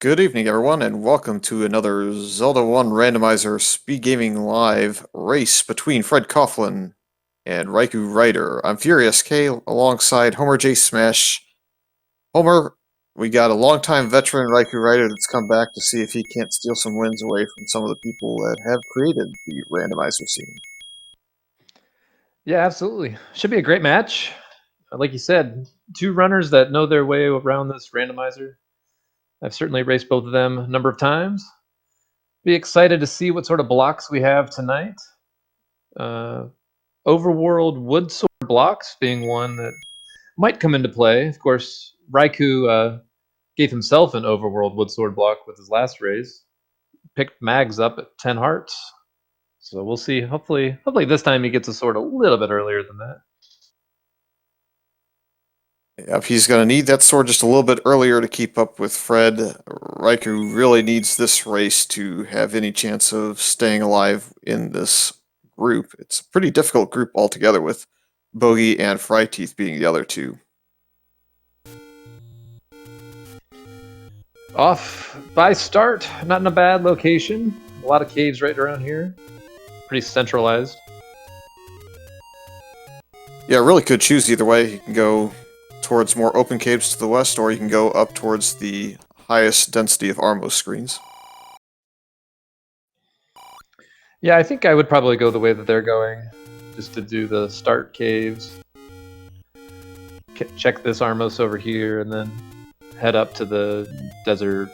Good evening, everyone, and welcome to another Zelda 1 Randomizer SpeedGaming Live race between fcoughlin and RaikouRider. I'm Furious K alongside Homer J. Smash. Homer, we got a longtime veteran RaikouRider that's come back to see if he can't steal some wins away from some of the people that have created the randomizer scene. Yeah, absolutely. Should be a great match. Like you said, two runners that know their way around this randomizer. I've certainly raced both of them a number of times. Be excited to see what sort of blocks we have tonight. Overworld wood sword blocks being one that might come into play. Of course, Raikou gave himself an overworld wood sword block with his last race. Picked Mags up at 10 hearts. So we'll see. Hopefully this time he gets a sword a little bit earlier than that. Yep, he's going to need that sword just a little bit earlier to keep up with Fred. Raikou really needs this race to have any chance of staying alive in this group. It's a pretty difficult group altogether, with Bogey and Fryteeth being the other two. Off by start, not in a bad location. A lot of caves right around here. Pretty centralized. Yeah, really could choose either way. You can go towards more open caves to the west, or you can go up towards the highest density of Armos screens. Yeah, I think I would probably go the way that they're going, just to do the start caves. Check this Armos over here, and then head up to the desert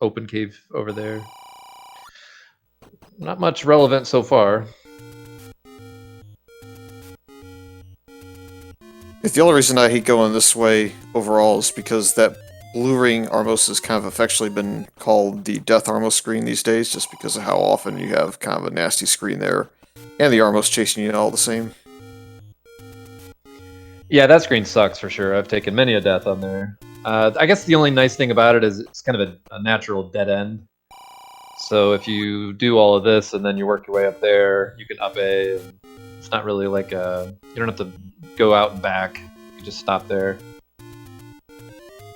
open cave over there. Not much relevant so far. The only reason I hate going this way overall is because that blue ring Armos has kind of affectionately been called the Death Armos screen these days, just because of how often you have kind of a nasty screen there, and the Armos chasing you all the same. Yeah, that screen sucks for sure. I've taken many a death on there. I guess the only nice thing about it is it's kind of a natural dead end. So if you do all of this and then you work your way up there, you can up A. And it's not really like you don't have to go out and back. You just stop there.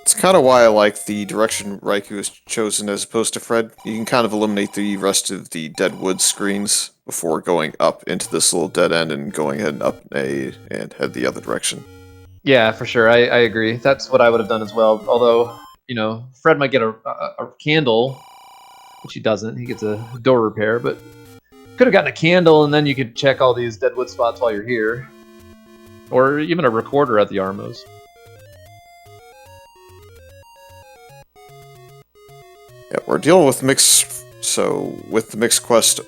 It's kind of why I like the direction Raikou has chosen as opposed to Fred. You can kind of eliminate the rest of the dead wood screens before going up into this little dead end and going ahead and up A and head the other direction. Yeah, for sure. I agree. That's what I would have done as well. Although, Fred might get a candle, which he doesn't. He gets a door repair, but could have gotten a candle, and then you could check all these deadwood spots while you're here. Or even a recorder at the Armos. Yeah, we're dealing with mixed, so with the mixed quest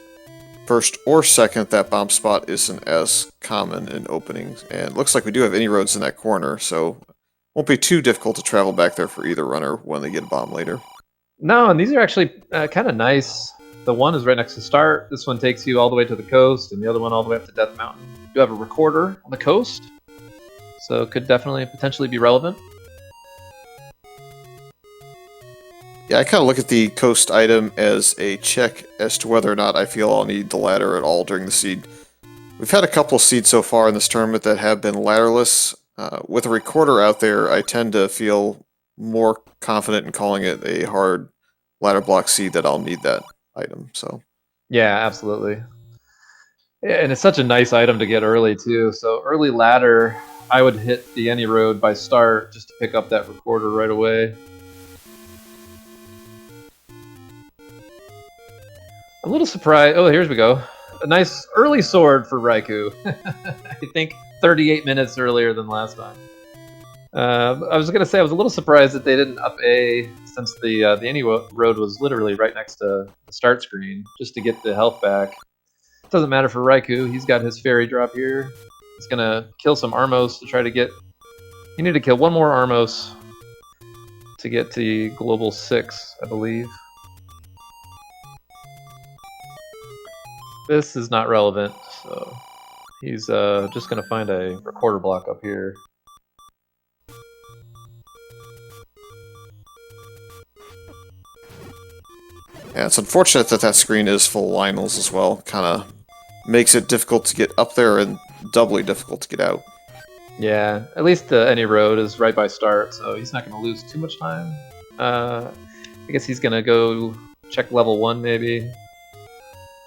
first or second, that bomb spot isn't as common in openings, and it looks like we do have any roads in that corner, so won't be too difficult to travel back there for either runner when they get a bomb later. No, and these are actually kind of nice. The one is right next to start. This one takes you all the way to the coast, and the other one all the way up to Death Mountain. You do have a recorder on the coast, so it could definitely potentially be relevant. Yeah, I kind of look at the coast item as a check as to whether or not I feel I'll need the ladder at all during the seed. We've had a couple of seeds so far in this tournament that have been ladderless. With a recorder out there, I tend to feel more confident in calling it a hard ladder block seed that I'll need that item. So yeah, absolutely. And it's such a nice item to get early too. So early ladder, I would hit the any road by start just to pick up that recorder right away. A little surprised. Oh, here we go. A nice early sword for Raikou. I think 38 minutes earlier than last time. I was going to say I was a little surprised that they didn't up A, since the any road was literally right next to the start screen, just to get the health back. It doesn't matter for Raikou. He's got his fairy drop here. He's going to kill some Armos to try to get... You need to kill one more Armos to get to Global 6, I believe. This is not relevant, so he's just going to find a recorder block up here. yeah, it's unfortunate that that screen is full of Lionels as well. Kind of makes it difficult to get up there and doubly difficult to get out. Yeah, at least any road is right by start, so he's not going to lose too much time. I guess he's gonna go check level 1 maybe.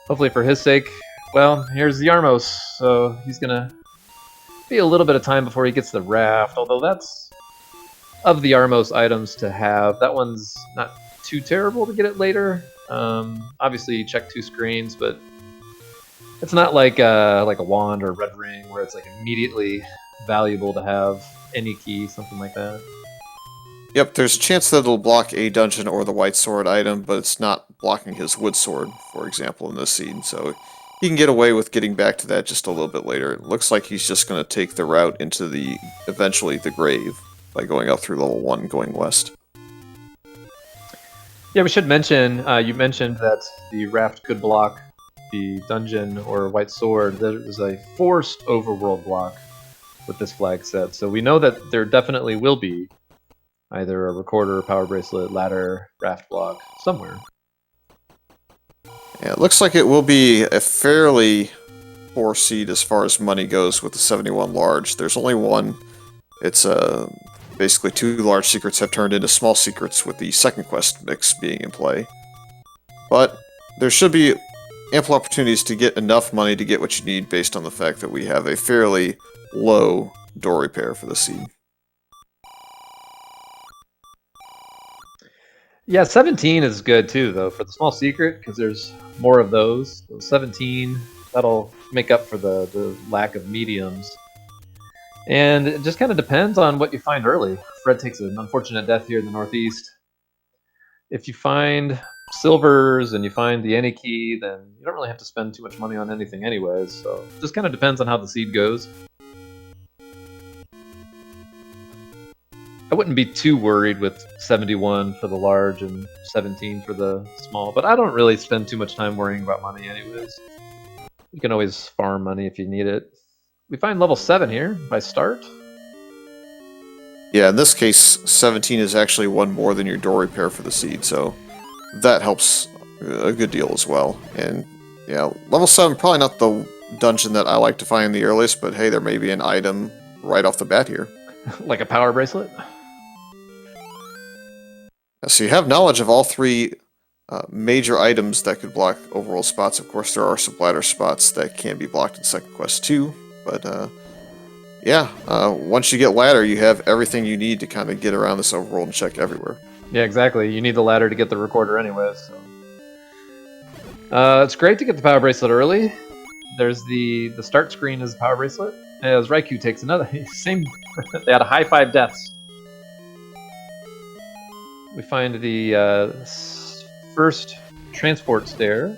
Hopefully for his sake. Well, here's the Yarmos, so he's gonna be a little bit of time before he gets the raft, although that's of the Yarmos items to have. That one's not too terrible to get it later. Obviously you check 2 screens, but it's not like a wand or a red ring where it's like immediately valuable to have any key, something like that. Yep, there's a chance that it'll block a dungeon or the white sword item, but it's not blocking his wood sword, for example, in this scene, so he can get away with getting back to that just a little bit later. It looks like he's just going to take the route into eventually the grave, by going up through level 1 going west. Yeah, we should mention, you mentioned that the raft could block the dungeon or white sword. There's a forced overworld block with this flag set, so we know that there definitely will be either a recorder, power bracelet, ladder, raft block, somewhere. Yeah, it looks like it will be a fairly poor seed as far as money goes with the 71 large. There's only one. It's basically 2 large secrets have turned into small secrets with the second quest mix being in play. But there should be ample opportunities to get enough money to get what you need based on the fact that we have a fairly low door repair for the seed. Yeah, 17 is good too, though, for the small secret, because there's more of those. So 17, that'll make up for the lack of mediums. And it just kind of depends on what you find early. Fred takes an unfortunate death here in the northeast. If you find silvers and you find the any key, then you don't really have to spend too much money on anything anyways. So it just kind of depends on how the seed goes. I wouldn't be too worried with 71 for the large and 17 for the small, but I don't really spend too much time worrying about money anyways. You can always farm money if you need it. We find level 7 here by start. Yeah, in this case, 17 is actually one more than your door repair for the seed, so that helps a good deal as well. And yeah, level 7, probably not the dungeon that I like to find the earliest, but hey, there may be an item right off the bat here. Like a power bracelet? So you have knowledge of all 3 major items that could block overworld spots. Of course, there are some ladder spots that can be blocked in second quest too, but yeah, once you get ladder, you have everything you need to kind of get around this overworld and check everywhere. Yeah, exactly. You need the ladder to get the recorder anyways. So. It's great to get the power bracelet early. There's the start screen is the power bracelet. As Raikou takes another same. They had a high 5 deaths. We find the first transport stair.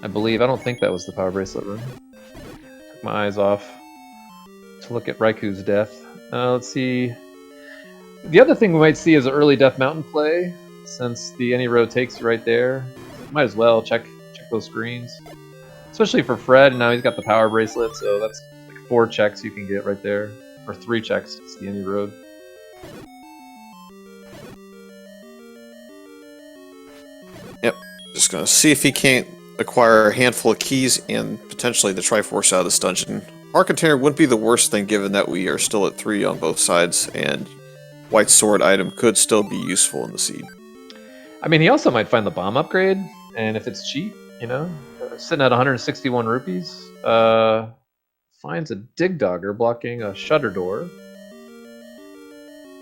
I believe. I don't think that was the power bracelet room. Took my eyes off to look at Raikou's death. Let's see. The other thing we might see is an early Death Mountain play, since the any road takes you right there. Might as well check those screens. Especially for Fred, now he's got the power bracelet, so that's like 4 checks you can get right there. Or 3 checks to see any road. Yep, just gonna see if he can't acquire a handful of keys and potentially the Triforce out of this dungeon. Our container wouldn't be the worst thing given that we are still at 3 on both sides, and white sword item could still be useful in the seed. I mean, he also might find the bomb upgrade, and if it's cheap, you know, sitting at 161 rupees, finds a dig dogger blocking a shutter door.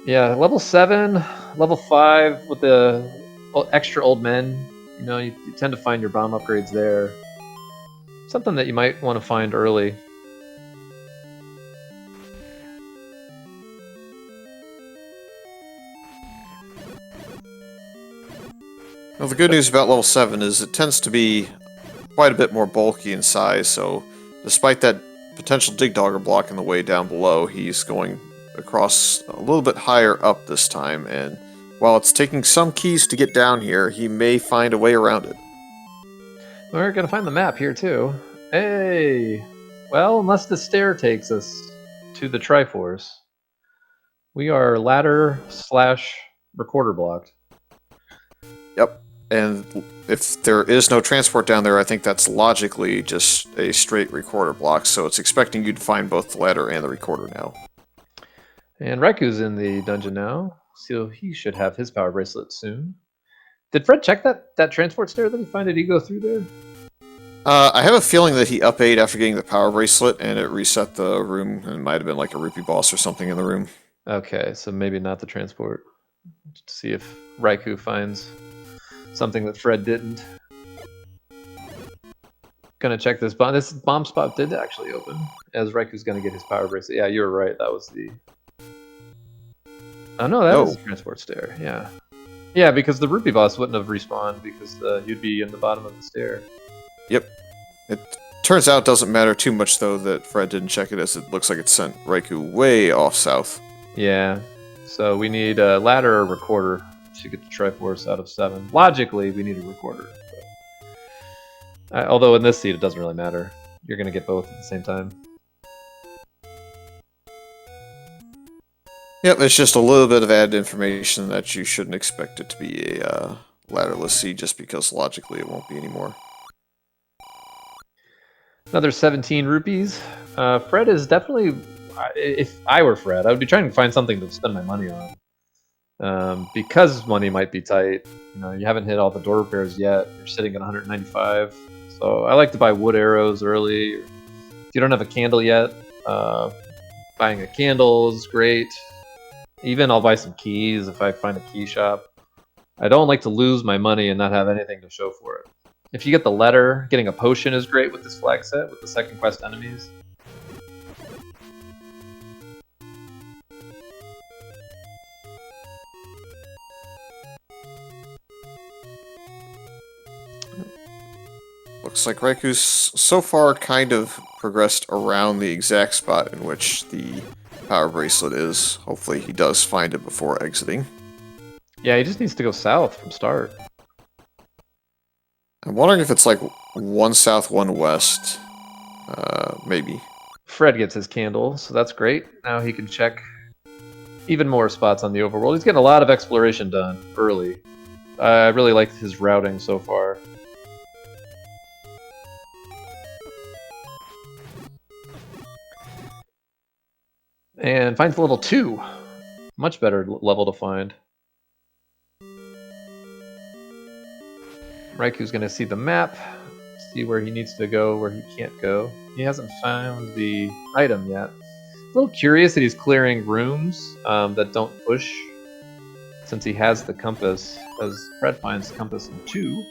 Yeah, level 7, level 5 with the extra old men, you know, you tend to find your bomb upgrades there. Something that you might want to find early. Well, the good news about level 7 is it tends to be quite a bit more bulky in size, so despite that potential dig dogger block in the way down below, he's going across a little bit higher up this time, and while it's taking some keys to get down here, he may find a way around it. We're gonna find the map here too. Hey! Well, unless the stair takes us to the Triforce, we are ladder/recorder blocked. Yep. And if there is no transport down there, I think that's logically just a straight recorder block, so it's expecting you to find both the ladder and the recorder now. And Raiku's in the dungeon now, so he should have his power bracelet soon. Did Fred check that transport stair that he found? Did he go through there? I have a feeling that he up 8 after getting the power bracelet, and it reset the room, and it might have been like a rupee boss or something in the room. Okay, so maybe not the transport. To see if Raikou finds something that Fred didn't. Gonna check this bomb. This bomb spot did actually open, as Raiku's gonna get his power bracelet. Yeah, you were right. That was the... Oh no, that is the transport stair. Yeah. Yeah, because the rupee boss wouldn't have respawned because you'd be in the bottom of the stair. Yep. It turns out it doesn't matter too much, though, that Fred didn't check it, as it looks like it sent Raikou way off south. Yeah. So we need a ladder or recorder to get the Triforce out of 7. Logically, we need a recorder. But... although in this seed, it doesn't really matter. You're going to get both at the same time. Yep, it's just a little bit of added information that you shouldn't expect it to be a ladderless seed, just because logically it won't be anymore. Another 17 rupees. Fred is definitely... if I were Fred, I would be trying to find something to spend my money on. Because money might be tight. You know, you haven't hit all the door repairs yet. You're sitting at 195. So I like to buy wood arrows early. If you don't have a candle yet, buying a candle is great. Even I'll buy some keys if I find a key shop. I don't like to lose my money and not have anything to show for it. If you get the letter, getting a potion is great with this flag set, with the second quest enemies. Looks like Raikou's so far kind of progressed around the exact spot in which the power bracelet is. Hopefully he does find it before exiting. Yeah, he just needs to go south from start. I'm wondering if it's like 1 south, 1 west. Maybe. Fred gets his candle, so that's great. Now he can check even more spots on the overworld. He's getting a lot of exploration done early. I really liked his routing so far. And finds level 2. Much better level to find. Raikou's going to see the map, see where he needs to go, where he can't go. He hasn't found the item yet. A little curious that he's clearing rooms that don't push, since he has the compass, as Fred finds the compass in 2.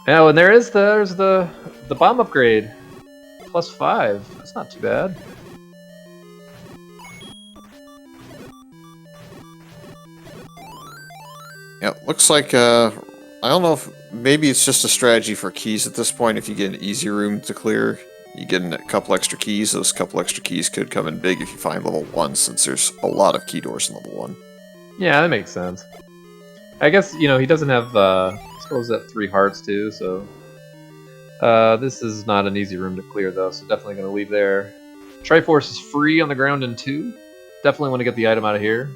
Oh, and there's the bomb upgrade. +5. That's not too bad. Yeah, looks like, I don't know if, maybe it's just a strategy for keys at this point. If you get an easy room to clear, you get a couple extra keys. Those couple extra keys could come in big if you find level 1, since there's a lot of key doors in level 1. Yeah, that makes sense. I guess, you know, he doesn't have, I suppose that 3 hearts too, so... this is not an easy room to clear though, so definitely going to leave there. Triforce is free on the ground in 2. Definitely want to get the item out of here.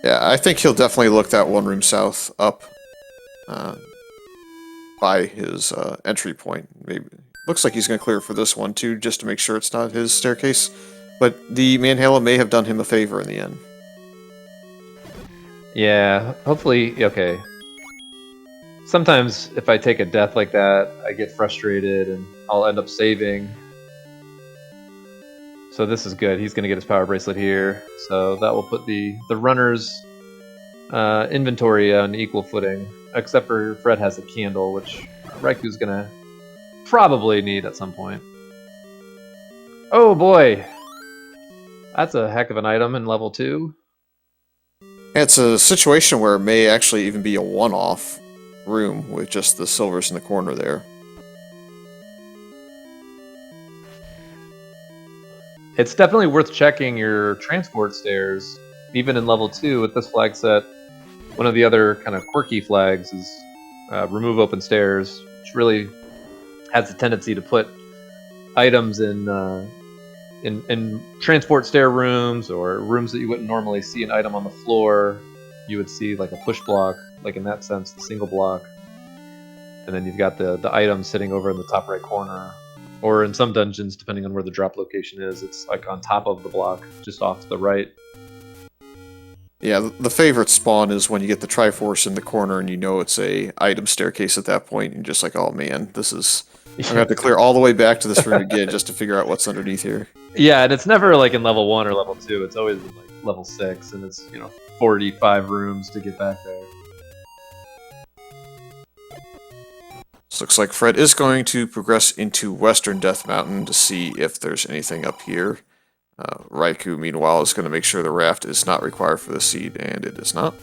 Yeah, I think he'll definitely look that 1 room south up by his entry point. Maybe looks like he's going to clear for this one too, just to make sure it's not his staircase. But the Manhala may have done him a favor in the end. Yeah, hopefully, okay. Sometimes if I take a death like that, I get frustrated and I'll end up saving. So this is good. He's going to get his power bracelet here. So that will put the runner's inventory on equal footing. Except for Fred has a candle, which Raikou's going to probably need at some point. Oh boy! That's a heck of an item in level 2. It's a situation where it may actually even be a one-off room with just the silvers in the corner there. It's definitely worth checking your transport stairs, even in level 2 with this flag set. One of the other kind of quirky flags is remove open stairs, which really has a tendency to put items in transport stair rooms, or rooms that you wouldn't normally see an item on the floor. You would see like a push block, like in that sense, the single block. And then you've got the item sitting over in the top right corner. Or in some dungeons, depending on where the drop location is, it's like on top of the block, just off to the right. Yeah, the favorite spawn is when you get the Triforce in the corner and you know it's a item staircase at that point, and you're just like, oh man, this is... I'm gonna have to clear all the way back to this room again just to figure out what's underneath here. Yeah, and it's never like in level 1 or level 2, it's always in like level 6, and it's, 45 rooms to get back there. So looks like Fred is going to progress into Western Death Mountain to see if there's anything up here. Raikou, meanwhile, is going to make sure the raft is not required for the seed, and it is not.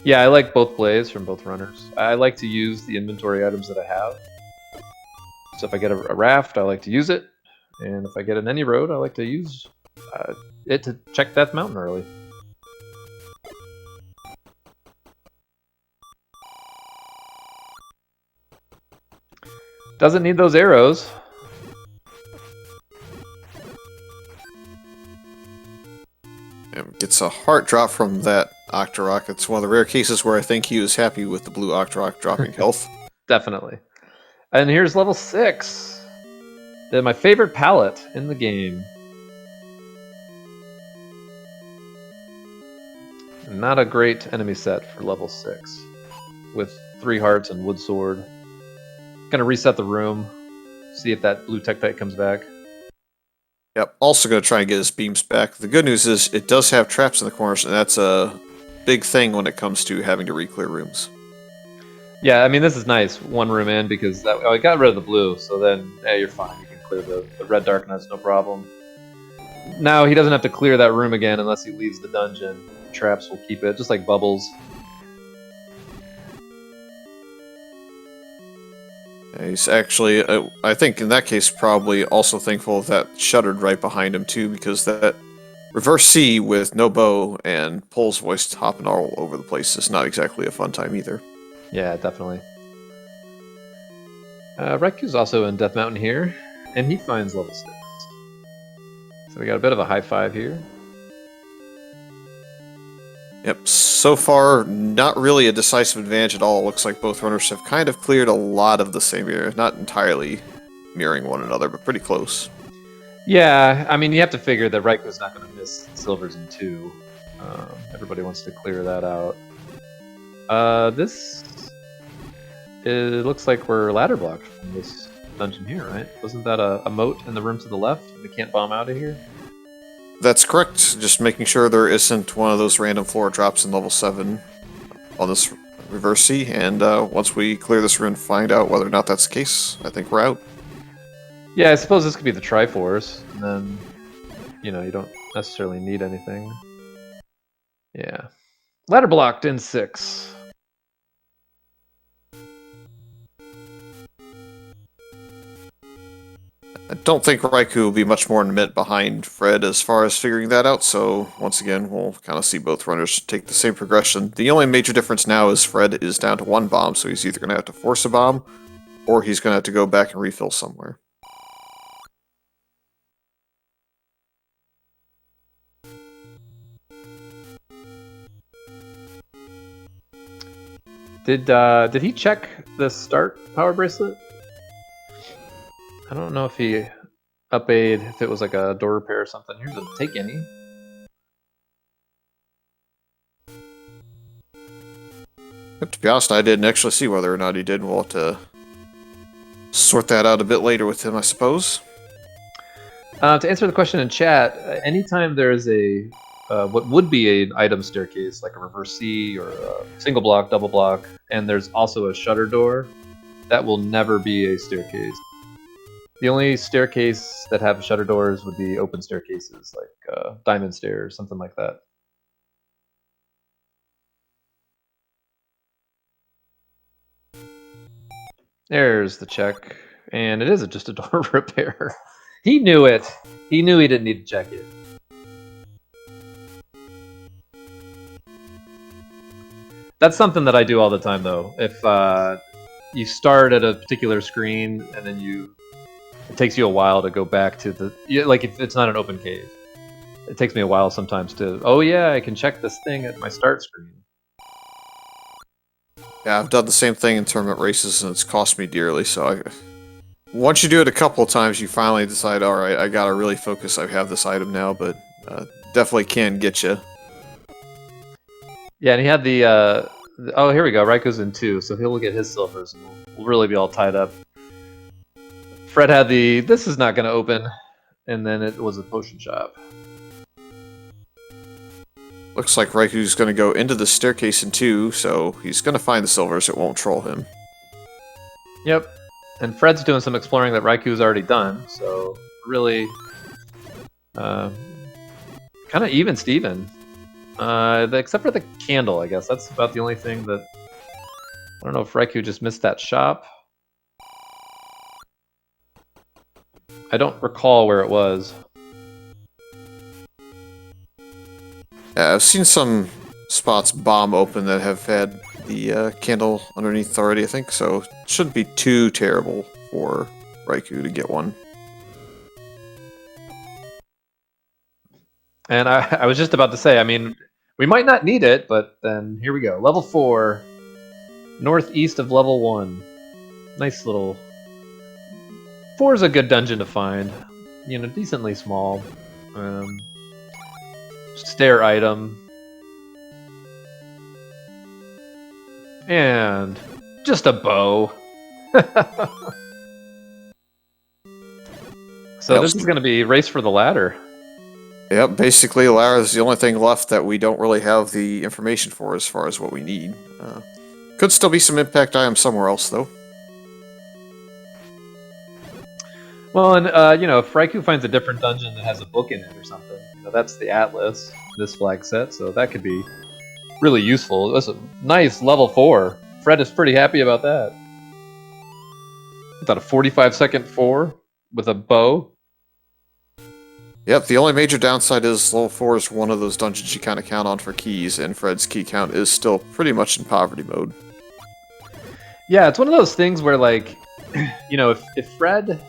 Yeah, I like both plays from both runners. I like to use the inventory items that I have. So if I get a raft, I like to use it. And if I get an any road, I like to use it to check Death Mountain early. Doesn't need those arrows. And gets a heart drop from that Octorok. It's one of the rare cases where I think he was happy with the blue Octorok dropping health. Definitely. And here's level 6. My favorite palette in the game. Not a great enemy set for level 6. With 3 hearts and wood sword. Gonna reset the room. See if that blue Tektite comes back. Yep, also going to try and get his beams back. The good news is it does have traps in the corners, and that's a big thing when it comes to having to re-clear rooms. Yeah, I mean, this is nice. 1 room in, because I got rid of the blue, so then, you're fine. You can clear the red darkness, no problem. Now, he doesn't have to clear that room again unless he leaves the dungeon. Traps will keep it, just like bubbles. He's actually, I think in that case, probably also thankful of that shuttered right behind him too, because that reverse C with no bow and Pole's voice hopping all over the place is not exactly a fun time either. Yeah, definitely. Raikou's also in Death Mountain here, and he finds level 6. So we got a bit of a high five here. Yep, so far, not really a decisive advantage at all. Looks like both runners have kind of cleared a lot of the same area. Not entirely mirroring one another, but pretty close. Yeah, I mean, you have to figure that Raikou's not going to miss silvers in 2. Everybody wants to clear that out. It looks like we're ladder blocked from this dungeon here, right? Wasn't that a moat in the room to the left? We can't bomb out of here? That's correct. Just making sure there isn't one of those random floor drops in level 7 on this reverse C, and once we clear this room and find out whether or not that's the case, I think we're out. Yeah, I suppose this could be the Triforce, and then, you don't necessarily need anything. Yeah. Ladder blocked in 6. I don't think Raikou will be much more in a minute behind Fred as far as figuring that out, so once again, we'll kind of see both runners take the same progression. The only major difference now is Fred is down to 1 bomb, so he's either going to have to force a bomb, or he's going to have to go back and refill somewhere. Did he check the start power bracelet? I don't know if he up-aid, if it was like a door repair or something. Here's a take any. But to be honest, I didn't actually see whether or not he did. We'll have to sort that out a bit later with him, I suppose. To answer the question in chat, anytime there is a what would be an item staircase, like a reverse C or a single block, double block, and there's also a shutter door, that will never be a staircase. The only staircase that have shutter doors would be open staircases, like diamond stairs, something like that. There's the check, and it is just a door repair. He knew it. He knew he didn't need to check it. That's something that I do all the time, though. If you start at a particular screen and then it takes you a while to go back to like if it's not an open cave. It takes me a while sometimes to, oh yeah, I can check this thing at my start screen. Yeah, I've done the same thing in tournament races, and it's cost me dearly, so once you do it a couple of times, you finally decide, all right, I gotta really focus. I have this item now, but definitely can get you. Yeah, and he had the oh, here we go. Raikou's in 2, so he'll get his silvers, and we'll really be all tied up. Fred had the this is not going to open, and then it was a potion shop. Looks like Raikou's going to go into the staircase in 2, so he's going to find the silvers. It won't troll him. Yep, and Fred's doing some exploring that Raikou's already done, so really, kind of even Steven. Except for the candle, I guess. That's about the only thing that... I don't know if Raikou just missed that shop. I don't recall where it was. Yeah, I've seen some spots bomb open that have had the candle underneath already, I think, so it shouldn't be too terrible for Raikou to get one. And I was just about to say, I mean, we might not need it, but then here we go. Level 4, northeast of level 1. Nice little... 4 is a good dungeon to find. You know, decently small. Stair item. And just a bow. So this is going to be race for the ladder. Yep, basically Lara is the only thing left that we don't really have the information for as far as what we need. Could still be some impact items somewhere else, though. Well, and, you know, if Raikou finds a different dungeon that has a book in it or something, you know, that's the Atlas, this flag set, so that could be really useful. That's a nice level 4. Fred is pretty happy about that. About a 45-second 4 with a bow. Yep, the only major downside is level 4 is one of those dungeons you kind of count on for keys, and Fred's key count is still pretty much in poverty mode. Yeah, it's one of those things where, like, you know, if Fred...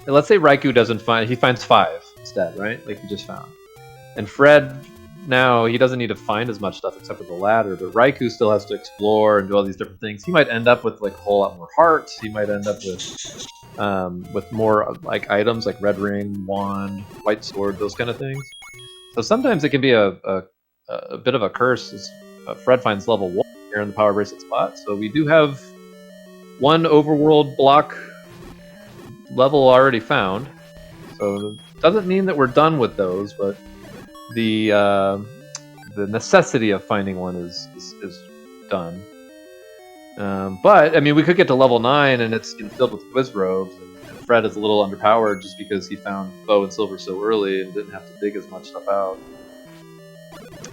Let's say Raikou doesn't find... He finds 5 instead, right? Like he just found. And Fred, now, he doesn't need to find as much stuff except for the ladder, but Raikou still has to explore and do all these different things. He might end up with, like, a whole lot more hearts. He might end up with more, like, items like red ring, wand, white sword, those kind of things. So sometimes it can be a bit of a curse as Fred finds level 1 here in the power bracelet spot. So we do have one overworld block level already found. So it doesn't mean that we're done with those, but the necessity of finding one is done. But I mean, we could get to level 9 and it's filled with quiz robes, and Fred is a little underpowered just because he found bow and silver so early and didn't have to dig as much stuff out.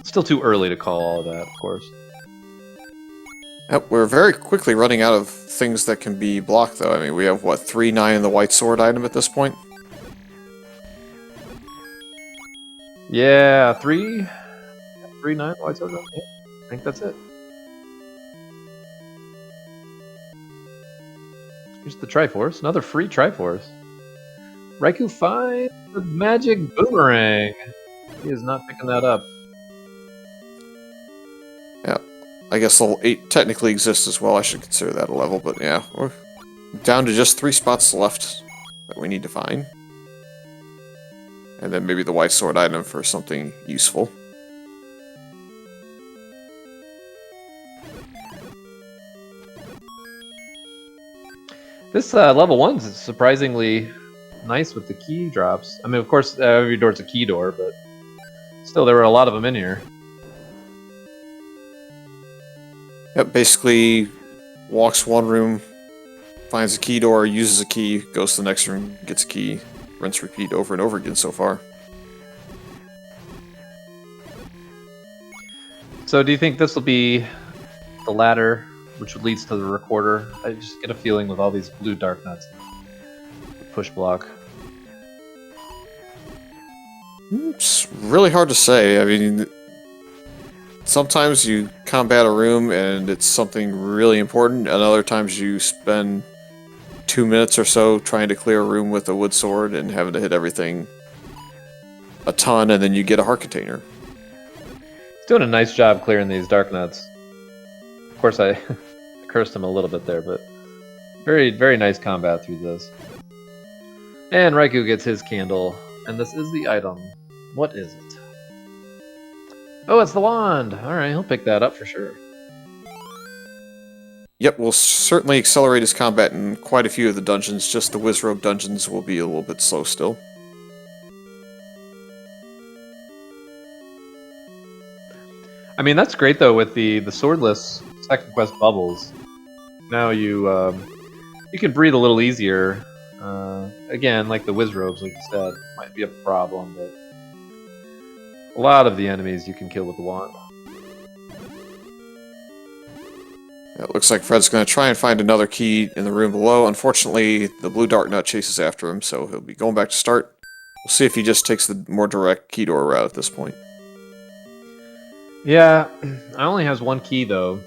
Still too early to call all of that, of course. Yep, we're very quickly running out of things that can be blocked, though. I mean, we have, what, 3-9 in the white sword item at this point? Yeah, 3-9 white sword. Yeah, I think that's it. Here's the Triforce, another free Triforce. Raikou finds the magic boomerang. He is not picking that up. Yeah, I guess level 8 technically exists as well. I should consider that a level, but yeah, we're down to just 3 spots left that we need to find. And then maybe the white sword item for something useful. This level 1's surprisingly nice with the key drops. I mean, of course, every door's a key door, but still, there were a lot of them in here. Yep, basically walks one room, finds a key door, uses a key, goes to the next room, gets a key, rinse, repeat over and over again so far. So do you think this will be the ladder, which leads to the recorder? I just get a feeling with all these blue dark nuts. Push block. It's really hard to say. I mean, sometimes you combat a room and it's something really important, and other times you spend 2 minutes or so trying to clear a room with a wood sword and having to hit everything a ton, and then you get a heart container. He's doing a nice job clearing these dark nuts. Of course, I cursed him a little bit there, but Very, very nice combat through this. And Raikou gets his candle, and this is the item. What is it? Oh, it's the wand! Alright, he'll pick that up for sure. Yep, we'll certainly accelerate his combat in quite a few of the dungeons, just the Wizrobe dungeons will be a little bit slow still. I mean, that's great though with the swordless second quest bubbles. Now you can breathe a little easier. Again, like the Wizrobes, like you said, might be a problem, but a lot of the enemies you can kill with the wand. It looks like Fred's going to try and find another key in the room below. Unfortunately, the blue dark nut chases after him, so he'll be going back to start. We'll see if he just takes the more direct key door route at this point. Yeah, I only has one key though.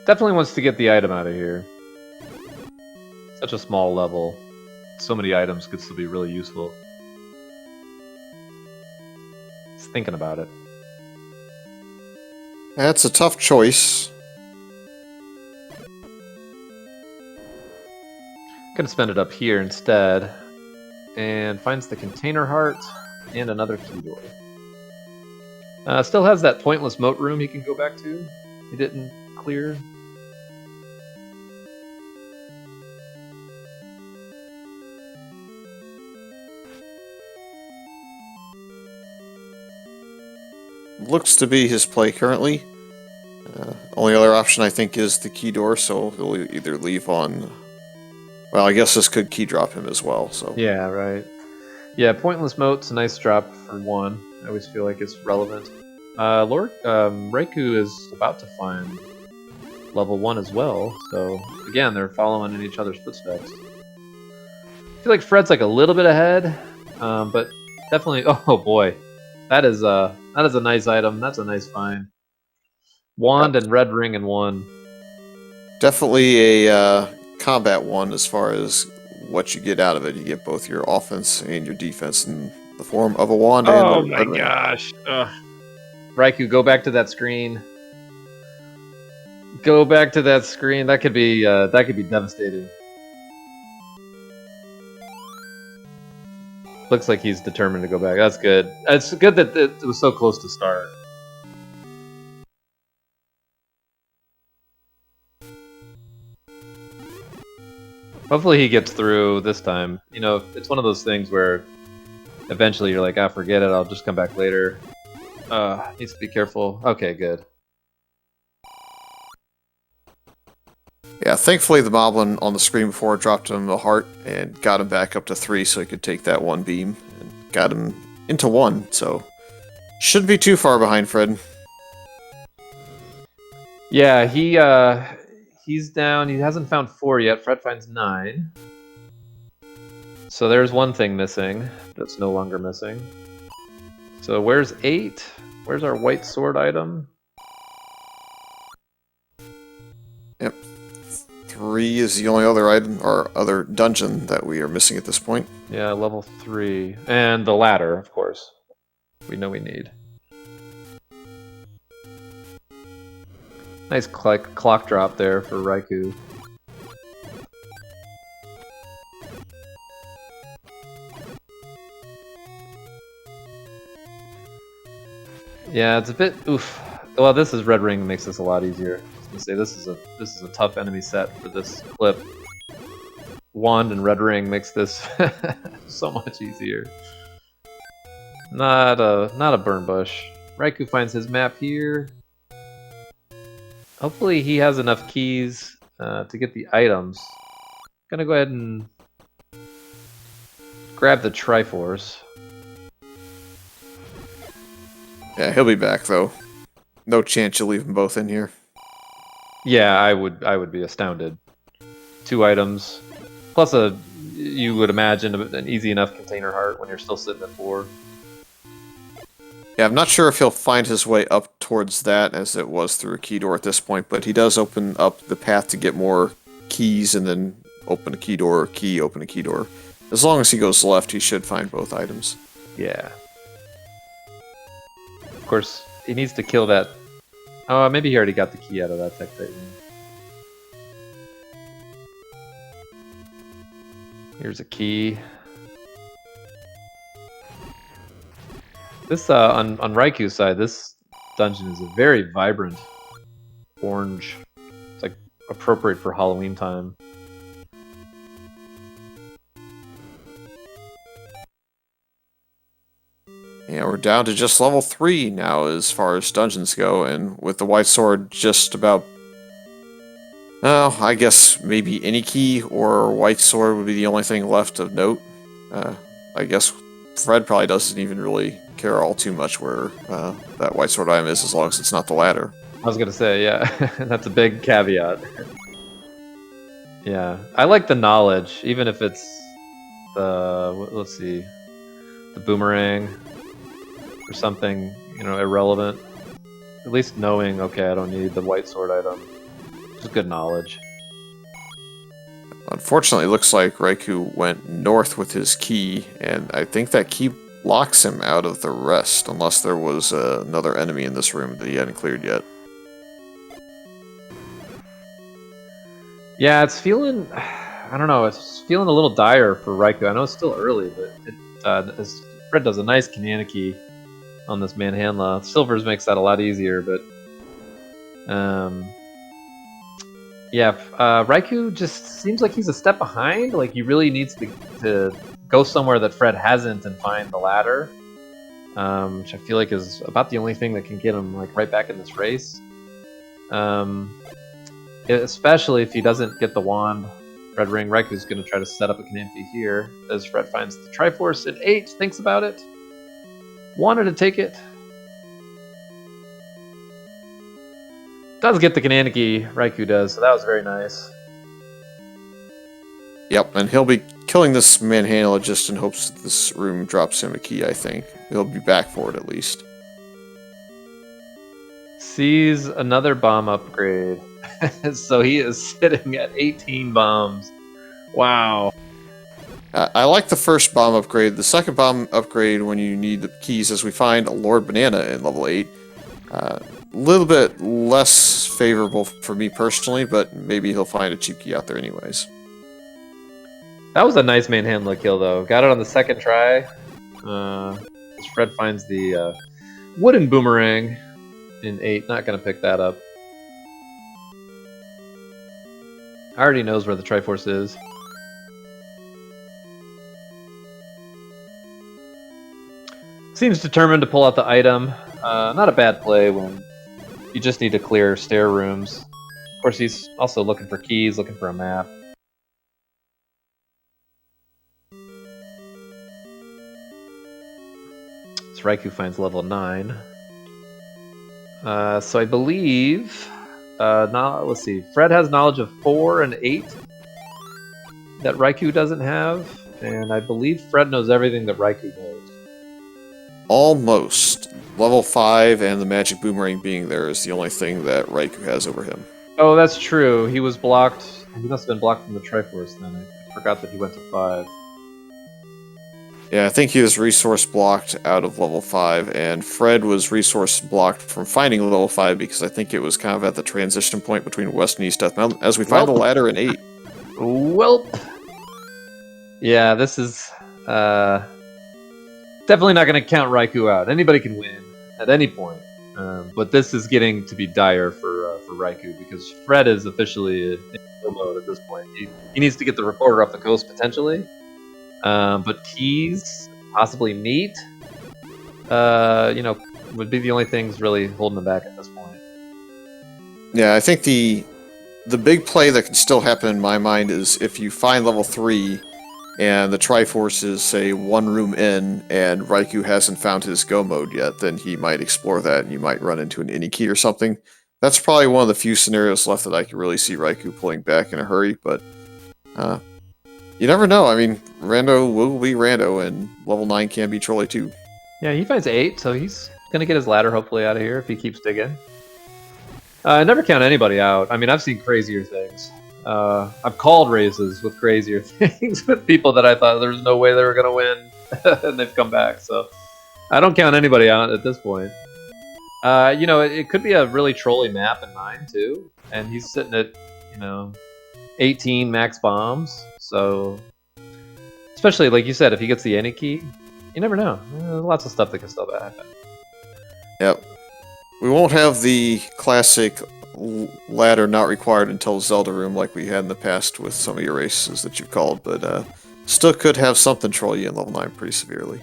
Definitely wants to get the item out of here. Such a small level. So many items could still be really useful. He's thinking about it. That's a tough choice. Gonna spend it up here instead. And finds the container heart and another key door. Still has that pointless moat room he can go back to. He didn't clear. Looks to be his play currently. Only other option I think is the key door, so he'll either leave on... Well, I guess this could key drop him as well, so... Yeah, right. Yeah, pointless moat's a nice drop for one. I always feel like it's relevant. Raikou is about to find level 1 as well, so again, they're following in each other's footsteps. I feel like Fred's like a little bit ahead, but definitely... Oh boy, that is a nice item. That's a nice find. Wand and red ring in one. Definitely a combat one as far as what you get out of it. You get both your offense and your defense in the form of a wand and Oh a my red ring. gosh. Ugh. Raikou, go back to that screen. Go back to that screen. That could be devastating. Looks like he's determined to go back. That's good. It's good that it was so close to start. Hopefully he gets through this time. You know, it's one of those things where eventually you're like, ah, forget it, I'll just come back later. Needs to be careful. Okay, good. Yeah, thankfully the moblin on the screen before dropped him a heart and got him back up to 3 so he could take that one beam and got him into 1, so shouldn't be too far behind Fred. Yeah, he's down. He hasn't found 4 yet. Fred finds 9. So there's one thing missing that's no longer missing. So where's 8? Where's our white sword item? Yep. 3 is the only other item or other dungeon that we are missing at this point. Yeah, level 3. And the ladder, of course. We know we need. Nice clock drop there for Raikou. Yeah, it's a bit oof. Well, this is red ring makes this a lot easier. I was gonna say this is a tough enemy set for this clip. Wand and red ring makes this so much easier. Not a burn bush. Raikou finds his map here. Hopefully he has enough keys to get the items. Gonna go ahead and grab the Triforce. Yeah, he'll be back though. No chance you'll leave them both in here. Yeah, I would be astounded. 2 items, plus you would imagine an easy enough container heart when you're still sitting at 4. Yeah, I'm not sure if he'll find his way up towards that as it was through a key door at this point, but he does open up the path to get more keys and then open a key door, key, open a key door. As long as he goes left, he should find both items. Yeah. Of course, he needs to kill that. Oh, maybe he already got the key out of that tech titan. Here's a key. This on Raikou's side, this dungeon is a very vibrant orange. It's like appropriate for Halloween time. Yeah, we're down to just level 3 now as far as dungeons go, and with the white sword just about... Oh, I guess maybe any key or white sword would be the only thing left of note. I guess Fred probably doesn't even really care all too much where that white sword item is, as long as it's not the ladder. I was gonna say, yeah, that's a big caveat. Yeah, I like the knowledge, even if it's the, let's see, the boomerang or something, you know, irrelevant. At least knowing, okay, I don't need the white sword item. Just good knowledge. Unfortunately, it looks like Raikou went north with his key, and I think that key locks him out of the rest, unless there was another enemy in this room that he hadn't cleared yet. Yeah, it's feeling, I don't know, it's feeling a little dire for Raikou. I know it's still early, but Fred does a nice Kananaki on this Manhandla. Silvers makes that a lot easier, but yeah, Raikou just seems like he's a step behind. Like he really needs to go somewhere that Fred hasn't and find the ladder, which I feel like is about the only thing that can get him like right back in this race. Especially if he doesn't get the wand, Red Ring. Raikou's going to try to set up a Kananaki here as Fred finds the Triforce at 8, thinks about it, wanted to take it. Does get the Kananaki, Raikou does, so that was very nice. Yep, and he'll be killing this Manhandla just in hopes that this room drops him a key, I think. He'll be back for it at least. Sees another bomb upgrade. So he is sitting at 18 bombs. Wow. I like the first bomb upgrade. The second bomb upgrade, when you need the keys, as we find a Lord Banana in level 8. A little bit less favorable for me personally, but maybe he'll find a cheap key out there anyways. That was a nice Manhandla kill, though. Got it on the second try. Fred finds the wooden boomerang in 8. Not going to pick that up. Already knows where the Triforce is. Seems determined to pull out the item. Not a bad play when you just need to clear stair rooms. Of course, he's also looking for keys, looking for a map. So Raikou finds level 9. So I believe... now, let's see. Fred has knowledge of 4 and 8 that Raikou doesn't have, and I believe Fred knows everything that Raikou knows. Almost. Level 5 and the magic boomerang being there is the only thing that Raikou has over him. Oh, that's true. He was blocked. He must have been blocked from the Triforce then. I forgot that he went to 5. Yeah, I think he was resource blocked out of level 5, and Fred was resource blocked from finding level 5 because I think it was kind of at the transition point between West and East Death Mountain, as we find the ladder in 8. Welp. Yeah, this is definitely not going to count Raikou out. Anybody can win at any point, but this is getting to be dire for Raikou because Fred is officially in kill mode at this point. He needs to get the reporter off the coast potentially. But keys, possibly meat, would be the only things really holding them back at this point. Yeah, I think the big play that can still happen in my mind is if you find level 3 and the Triforce is, say, 1 room in and Raikou hasn't found his go mode yet, then he might explore that and you might run into an any key or something. That's probably one of the few scenarios left that I can really see Raikou pulling back in a hurry, but you never know. I mean, Rando will be Rando, and level 9 can be Trolley too. Yeah, he finds 8, so he's going to get his ladder hopefully out of here if he keeps digging. Never count anybody out. I mean, I've seen crazier things. I've called races with crazier things with people that I thought there was no way they were gonna win, and they've come back. So I don't count anybody out at this point. You know, it could be a really trolly map in 9 too, and he's sitting at 18 max bombs. So especially like you said, if he gets the any key, you never know. There's lots of stuff that can still happen. Yep. We won't have the classic ladder not required until Zelda room like we had in the past with some of your races that you've called, but still could have something troll you in level 9 pretty severely.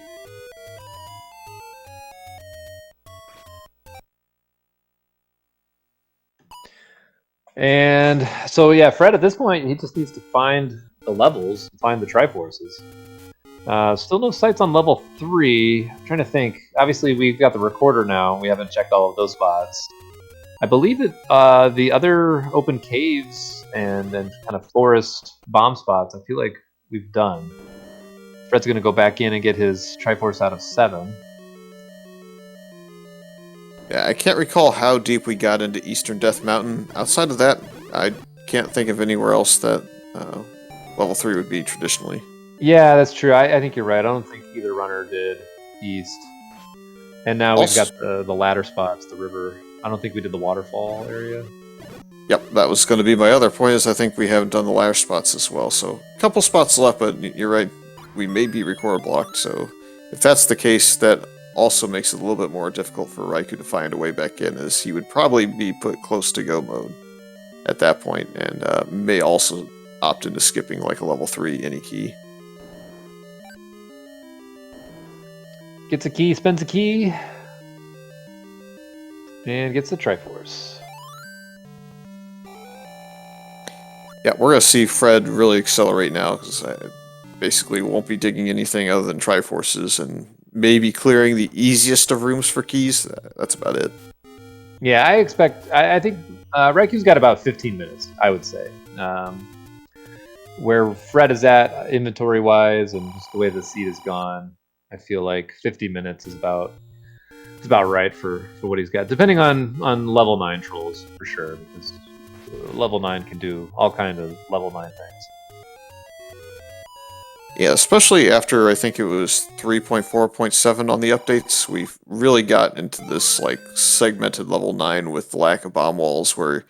And so yeah, Fred at this point he just needs to find the levels, find the Triforces. Still no sights on level 3. I'm trying to think. Obviously, we've got the recorder now. We haven't checked all of those spots. I believe that the other open caves and kind of forest bomb spots, I feel like we've done. Fred's going to go back in and get his Triforce out of 7. Yeah, I can't recall how deep we got into Eastern Death Mountain. Outside of that, I can't think of anywhere else that level 3 would be traditionally. Yeah, that's true. I think you're right. I don't think either runner did East. And now we've got the ladder spots, the river. I don't think we did the waterfall area. Yep, that was going to be my other point, is I think we haven't done the ladder spots as well. So, a couple spots left, but you're right, we may be record blocked. So, if that's the case, that also makes it a little bit more difficult for Raikou to find a way back in, as he would probably be put close to go mode at that point, and may also opt into skipping like a level 3 any key. Gets a key, spends a key, and gets the Triforce. Yeah, we're going to see Fred really accelerate now, because I basically won't be digging anything other than Triforces, and maybe clearing the easiest of rooms for keys. That's about it. Yeah, I think Raikou's got about 15 minutes, I would say. Where Fred is at, inventory-wise, and just the way the seed has gone, I feel like 50 minutes is about right for what he's got, depending on level 9 trolls, for sure, because level 9 can do all kind of level 9 things. Yeah, especially after I think it was 3.4.7 on the updates, we've really got into this like segmented level 9 with the lack of bomb walls, where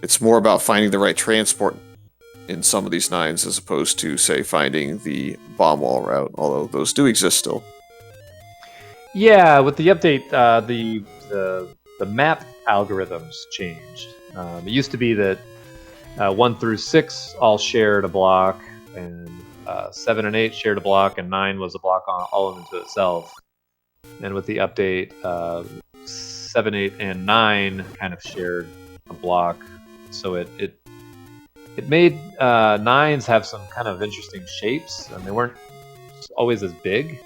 it's more about finding the right transport in some of these 9s as opposed to, say, finding the bomb wall route, although those do exist still. Yeah, with the update, the map algorithms changed. It used to be that 1 through 6 all shared a block, and 7 and 8 shared a block, and 9 was a block all into itself. And with the update, 7, 8, and 9 kind of shared a block, so it made 9s have some kind of interesting shapes, and they weren't always as big,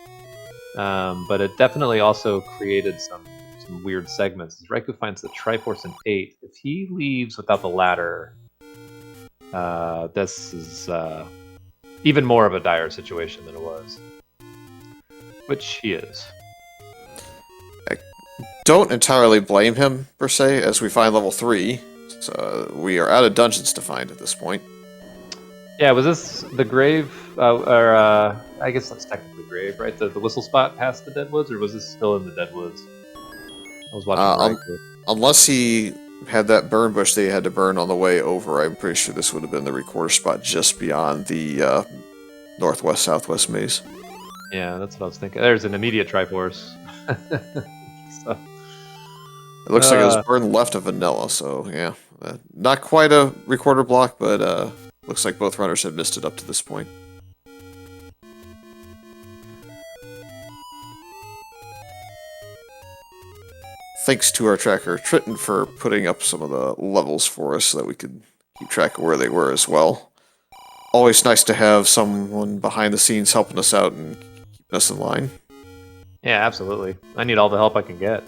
but it definitely also created some weird segments. As Raikou finds the Triforce in 8, if he leaves without the ladder, this is even more of a dire situation than it was, which he is. I don't entirely blame him, per se, as we find level 3. So we are out of dungeons to find at this point. Yeah, was this the grave, or I guess that's technically grave, right? The whistle spot past the Deadwoods, or was this still in the Deadwoods? I was watching unless he had that burn bush that he had to burn on the way over, I'm pretty sure this would have been the recorder spot just beyond the northwest-southwest maze. Yeah, that's what I was thinking. There's an immediate Triforce. So, it looks like it was burned left of vanilla, so yeah. Not quite a recorder block, but looks like both runners have missed it up to this point. Thanks to our tracker Triton for putting up some of the levels for us so that we could keep track of where they were as well. Always nice to have someone behind the scenes helping us out and keeping us in line. Yeah, absolutely. I need all the help I can get.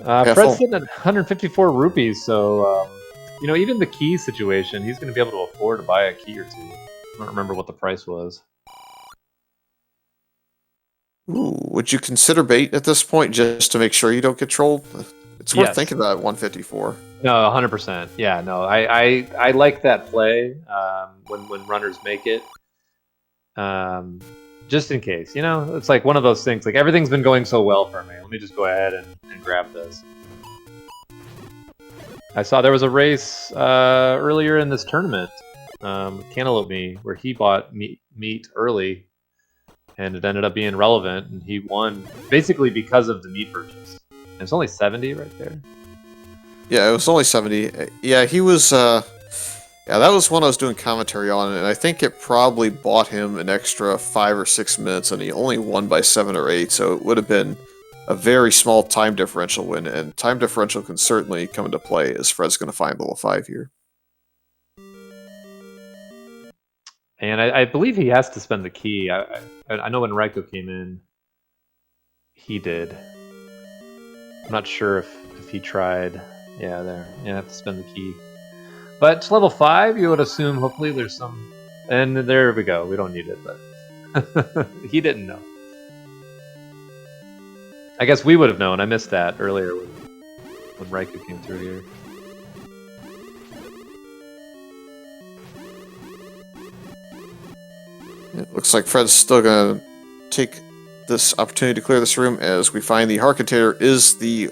Fred's sitting at 154 rupees, so even the key situation, he's going to be able to afford to buy a key or two. I don't remember what the price was. Ooh, would you consider bait at this point just to make sure you don't get trolled? It's worth thinking about at 154. No, 100%. Yeah, no, I like that play when runners make it. Just in case, you know, it's like one of those things. Like everything's been going so well for me. Let me just go ahead and grab this. I saw there was a race earlier in this tournament, Cantaloupe Me, where he bought meat early, and it ended up being relevant, and he won basically because of the meat purchase. And it's only 70 right there. Yeah, it was only 70. Yeah, he was. Yeah, that was one I was doing commentary on, and I think it probably bought him an extra 5 or 6 minutes, and he only won by 7 or 8, so it would have been a very small time differential win, and time differential can certainly come into play as Fred's going to find level 5 here. And I believe he has to spend the key. I know when Raikou came in, he did. I'm not sure if he tried. Yeah, there. You have to spend the key. But to level 5, you would assume hopefully there's some... And there we go. We don't need it, but... he didn't know. I guess we would have known. I missed that earlier when Raikou came through here. It looks like Fred's still going to take this opportunity to clear this room as we find the Heart Container is the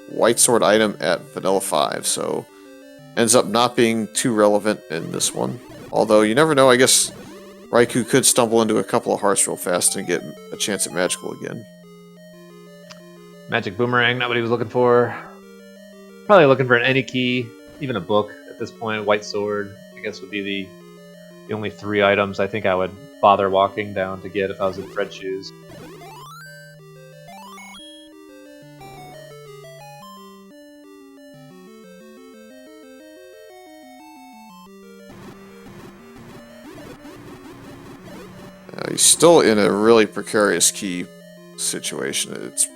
White Sword item at Vanilla 5, so ends up not being too relevant in this one. Although, you never know, I guess Raikou could stumble into a couple of hearts real fast and get a chance at Magical again. Magic Boomerang, not what he was looking for. Probably looking for an any key, even a book at this point. White Sword, I guess, would be the only 3 items I think I would bother walking down to get if I was in Fred's shoes. He's still in a really precarious key situation. It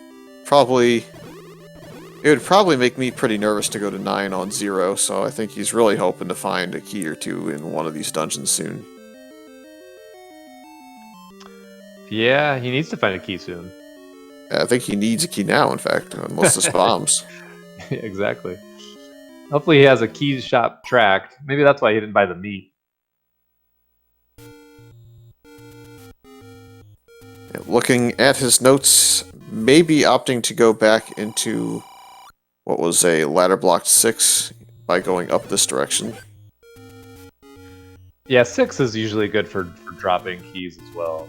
would probably make me pretty nervous to go to 9 on 0, so I think he's really hoping to find a key or 2 in one of these dungeons soon. Yeah, he needs to find a key soon. I think he needs a key now, in fact, unless this bombs. Exactly. Hopefully he has a key shop tracked. Maybe that's why he didn't buy the meat. Looking at his notes, maybe opting to go back into what was a ladder block 6 by going up this direction. Yeah, 6 is usually good for dropping keys as well.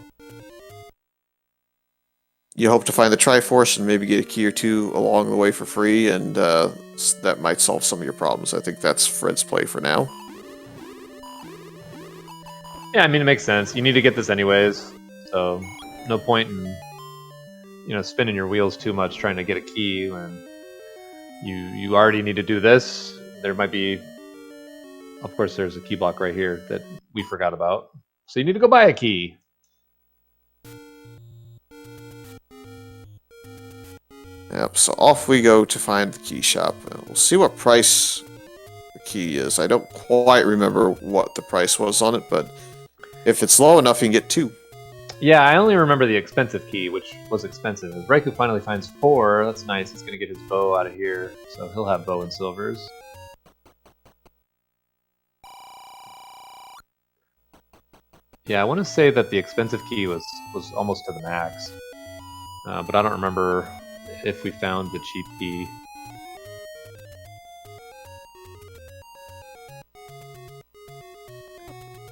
You hope to find the Triforce and maybe get a key or 2 along the way for free, and that might solve some of your problems. I think that's Fred's play for now. Yeah, I mean, it makes sense. You need to get this anyways, so no point in, you know, spinning your wheels too much trying to get a key when you already need to do this. There might be, of course, there's a key block right here that we forgot about. So you need to go buy a key. Yep, so off we go to find the key shop. We'll see what price the key is. I don't quite remember what the price was on it, but if it's low enough, you can get 2. Yeah, I only remember the expensive key, which was expensive. As Raikou finally finds 4, that's nice. He's going to get his bow out of here, so he'll have bow and silvers. Yeah, I want to say that the expensive key was almost to the max, but I don't remember if we found the cheap key.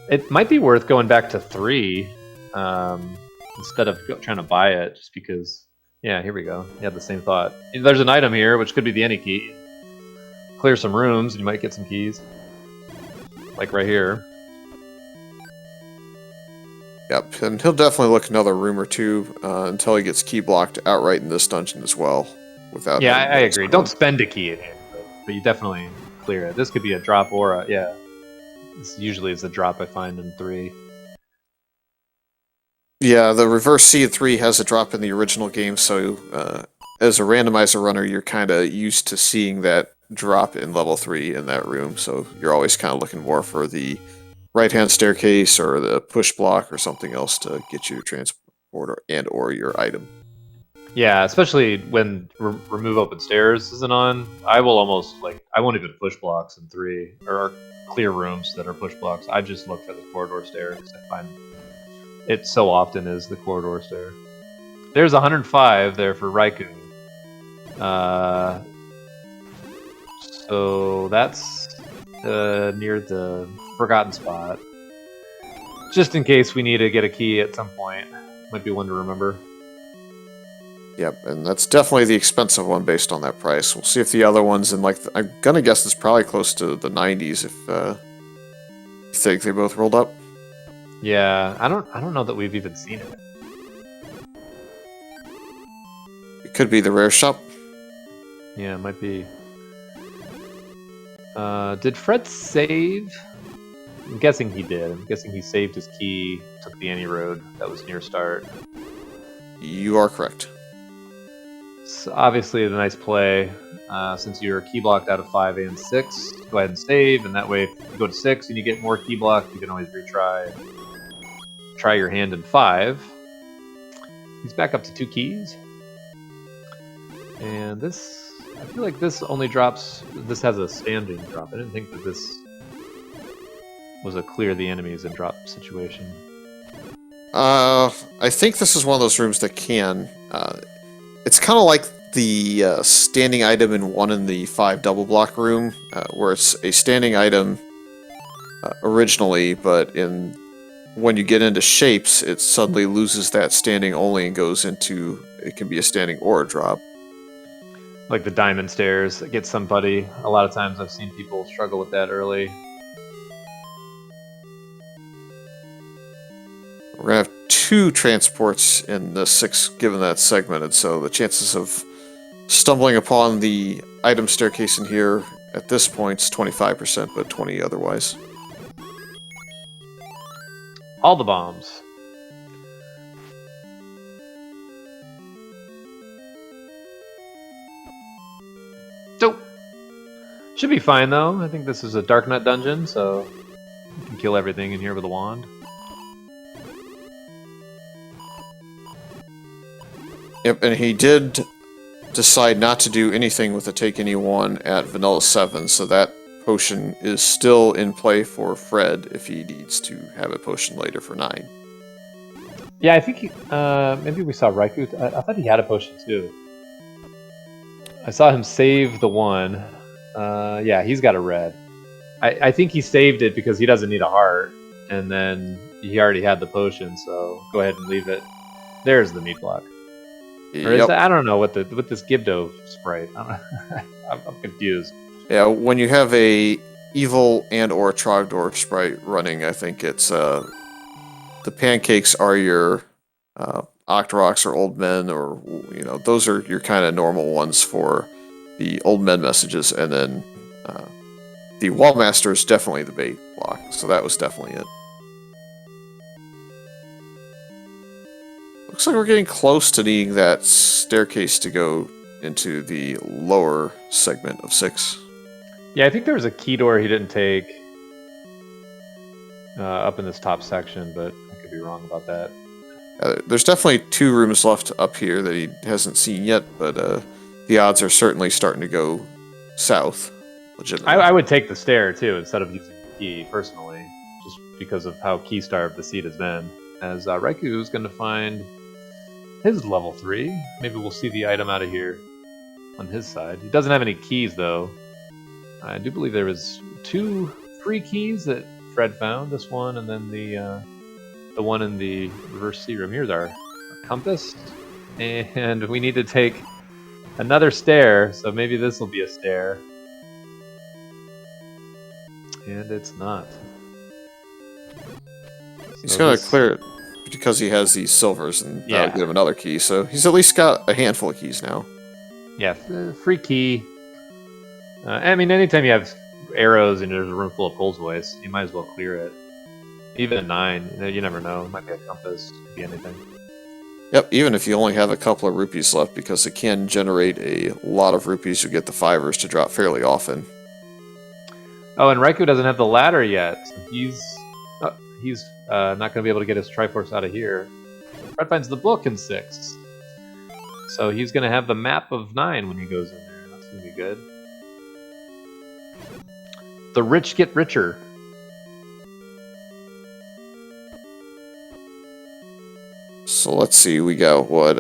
It might be worth going back to 3 instead of trying to buy it, just because... Yeah, here we go. You had the same thought. There's an item here, which could be the any key. Clear some rooms, and you might get some keys. Like right here. Yep, and he'll definitely look another room or 2 until he gets key blocked outright in this dungeon as well. Without yeah, I agree. Don't spend a key in here, but you definitely clear it. This could be a drop or a... Yeah. This usually is a drop I find in 3. Yeah, the reverse seed 3 has a drop in the original game, so as a randomizer runner, you're kind of used to seeing that drop in level 3 in that room, so you're always kind of looking more for the right-hand staircase or the push block or something else to get you transport or your item. Yeah, especially when remove open stairs isn't on. I will almost I won't even push blocks in 3 or clear rooms that are push blocks. I just look for the corridor stair because I find it so often is the corridor stair. There's 105 there for Raikou. So that's near the forgotten spot. Just in case we need to get a key at some point. Might be one to remember. Yep, and that's definitely the expensive one based on that price. We'll see if the other ones in I'm gonna guess it's probably close to the 90s if you think they both rolled up. Yeah, I don't know that we've even seen it. It could be the rare shop. Yeah, it might be. Did Fred save? I'm guessing he did. I'm guessing he saved his key, took the Annie Road that was near start. You are correct. It's obviously a nice play. Since you're key blocked out of 5 and 6, go ahead and save, and that way if you go to 6 and you get more key blocked, you can always retry. Try your hand in 5. He's back up to 2 keys. And this, I feel like this only drops, this has a standing drop. I didn't think that this was a clear the enemies and drop situation. I think this is one of those rooms that can. It's kind of like the standing item in 1 in the 5 double block room, where it's a standing item originally, but when you get into shapes, it suddenly loses that standing only and goes into, it can be a standing or a drop. Like the diamond stairs that get somebody. A lot of times I've seen people struggle with that early. We're going to have 2 transports in the 6 given that segmented, so the chances of stumbling upon the item staircase in here at this point is 25%, but 20 otherwise. All the bombs. So, should be fine though. I think this is a Dark Nut dungeon, so you can kill everything in here with a wand. Yep, and he did decide not to do anything with the Take Any 1 at Vanilla 7, so that potion is still in play for Fred if he needs to have a potion later for 9. Yeah, I think maybe we saw Raikou. I thought he had a potion too. I saw him save the 1. Yeah, he's got a red. I think he saved it because he doesn't need a heart, and then he already had the potion, so go ahead and leave it. There's the meat block. Or is that, I don't know what this Gibdo sprite. I'm confused. Yeah, when you have a evil and or Trogdor sprite running, I think it's the pancakes are your Octoroks or Old Men, or those are your kind of normal ones for the Old Men messages, and then the Wallmaster is definitely the bait block, so that was definitely it. Looks like we're getting close to needing that staircase to go into the lower segment of 6. Yeah, I think there was a key door he didn't take up in this top section, but I could be wrong about that. There's definitely 2 rooms left up here that he hasn't seen yet, but the odds are certainly starting to go south. Legitimately. I would take the stair too instead of using the key personally, just because of how key starved the seat has been. As Raikou is going to find his level 3. Maybe we'll see the item out of here on his side. He doesn't have any keys though. I do believe there was 2 free keys that Fred found. This one, and then the one in the reverse C room. Here's our compass, and we need to take another stair. So maybe this will be a stair, and it's not. He's gonna clear it because he has these silvers, and that'll get him another key. So he's at least got a handful of keys now. Yeah, free key. I mean, anytime you have arrows and there's a room full of Cole's voice, you might as well clear it. Even at 9, you never know. It might be a compass, it could be anything. Yep, even if you only have a couple of rupees left, because it can generate a lot of rupees, you get the 5ers to drop fairly often. Oh, and Raikou doesn't have the ladder yet. So he's not going to be able to get his Triforce out of here. Fred finds the book in 6. So he's going to have the map of 9 when he goes in there. That's going to be good. The rich get richer. So let's see, we got what,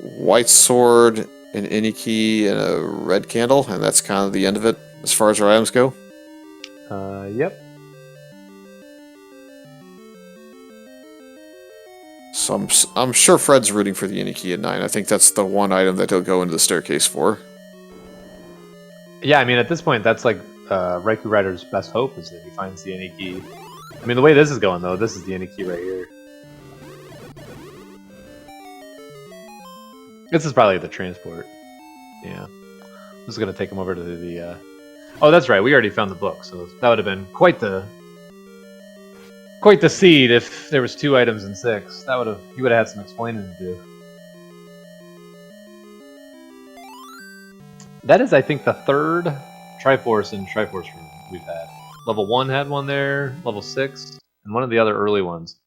white sword, an any key, and a red candle, and that's kind of the end of it as far as our items go. Yep. So I'm sure Fred's rooting for the any key at 9. I think that's the one item that he'll go into the staircase for. Yeah, I mean, at this point, that's like RaikouRider's best hope is that he finds the any key. I mean, the way this is going, though, this is the any key right here. This is probably the transport. Yeah. This is going to take him over to the... Oh, that's right. We already found the book, so that would have been quite the seed if there was 2 items in 6. That would have... He would have had some explaining to do. That is, I think, the 3rd Triforce and Triforce room we've had. Level 1 had one there, level 6, and one of the other early ones.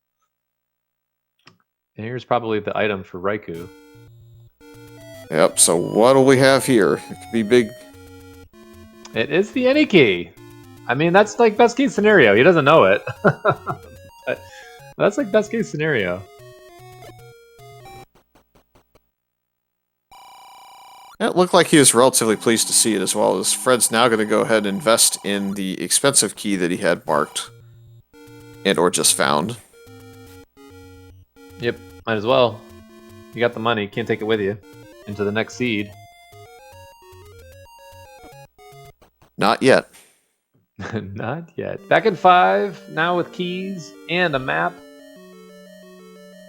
And here's probably the item for Raikou. Yep, so what do we have here? It could be big. It is the any key. I mean, that's like best case scenario. He doesn't know it. But that's like best case scenario. It looked like he was relatively pleased to see it, as well as Fred's now going to go ahead and invest in the expensive key that he had marked and or just found. Yep, might as well. You got the money, can't take it with you into the next seed. Not yet. Not yet. Back at 5, now with keys and a map.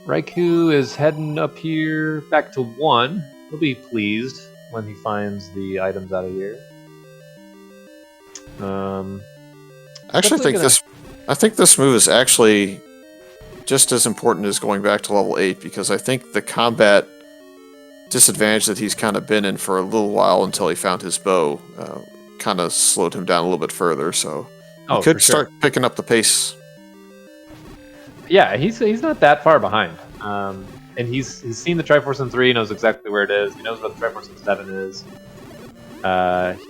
Raikou is heading up here back to 1. He'll be pleased when he finds the items out of here. Actually, I think this move is actually just as important as going back to level 8, because I think the combat disadvantage that he's kind of been in for a little while until he found his bow kind of slowed him down a little bit further, so he could start picking up the pace. Yeah, he's not that far behind. And he's seen the Triforce in 3, knows exactly where it is. He knows where the Triforce in 7 is.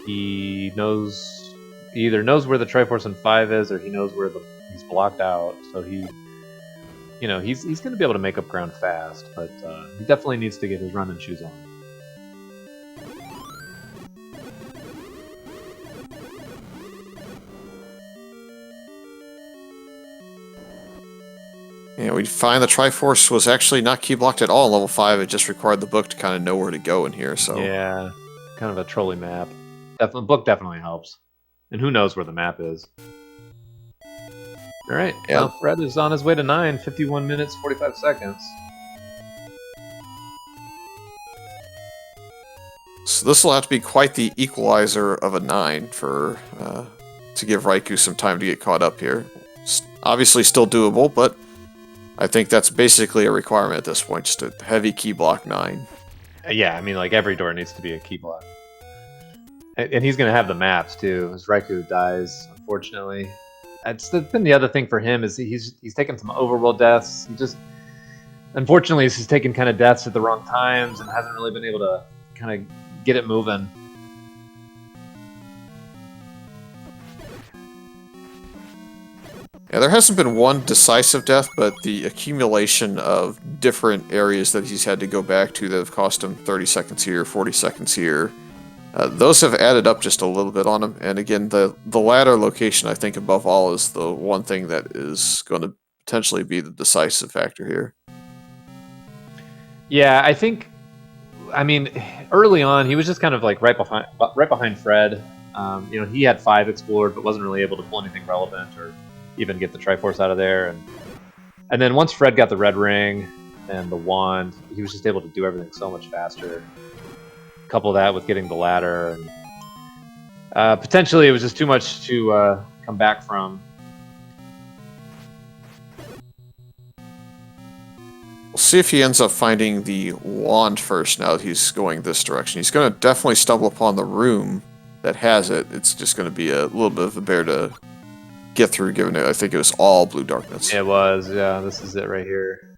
He either knows where the Triforce in 5 is, or he knows where he's blocked out. So he's going to be able to make up ground fast, but he definitely needs to get his running shoes on. Yeah, we find the Triforce was actually not key blocked at all in level 5. It just required the book to kind of know where to go in here. So yeah, kind of a trolley map. The book definitely helps, and who knows where the map is. All right, yeah. Now Fred is on his way to 9, 51 minutes, 45 seconds. So this will have to be quite the equalizer of a 9 for to give Raikou some time to get caught up here. Obviously still doable, but I think that's basically a requirement at this point, just a heavy key block 9. Yeah, I mean, like, every door needs to be a key block. And he's going to have the maps, too, as Raikou dies, unfortunately. It's been the other thing for him is he's taken some overworld deaths. Unfortunately, he's taken kind of deaths at the wrong times and hasn't really been able to kind of get it moving. Yeah, there hasn't been one decisive death, but the accumulation of different areas that he's had to go back to that have cost him 30 seconds here, 40 seconds here, those have added up just a little bit on him. And again, the ladder location, I think, above all, is the one thing that is going to potentially be the decisive factor here. Yeah, I mean, early on, he was just kind of like right behind Fred. He had 5 explored, but wasn't really able to pull anything relevant or even get the Triforce out of there. And then once Fred got the red ring and the wand, he was just able to do everything so much faster. Couple that with getting the ladder, and potentially it was just too much to come back from. We'll see if he ends up finding the wand first now that he's going this direction. He's going to definitely stumble upon the room that has it. It's just going to be a little bit of a bear to get through, given it, I think it was all blue darkness. It was, yeah, this is it right here.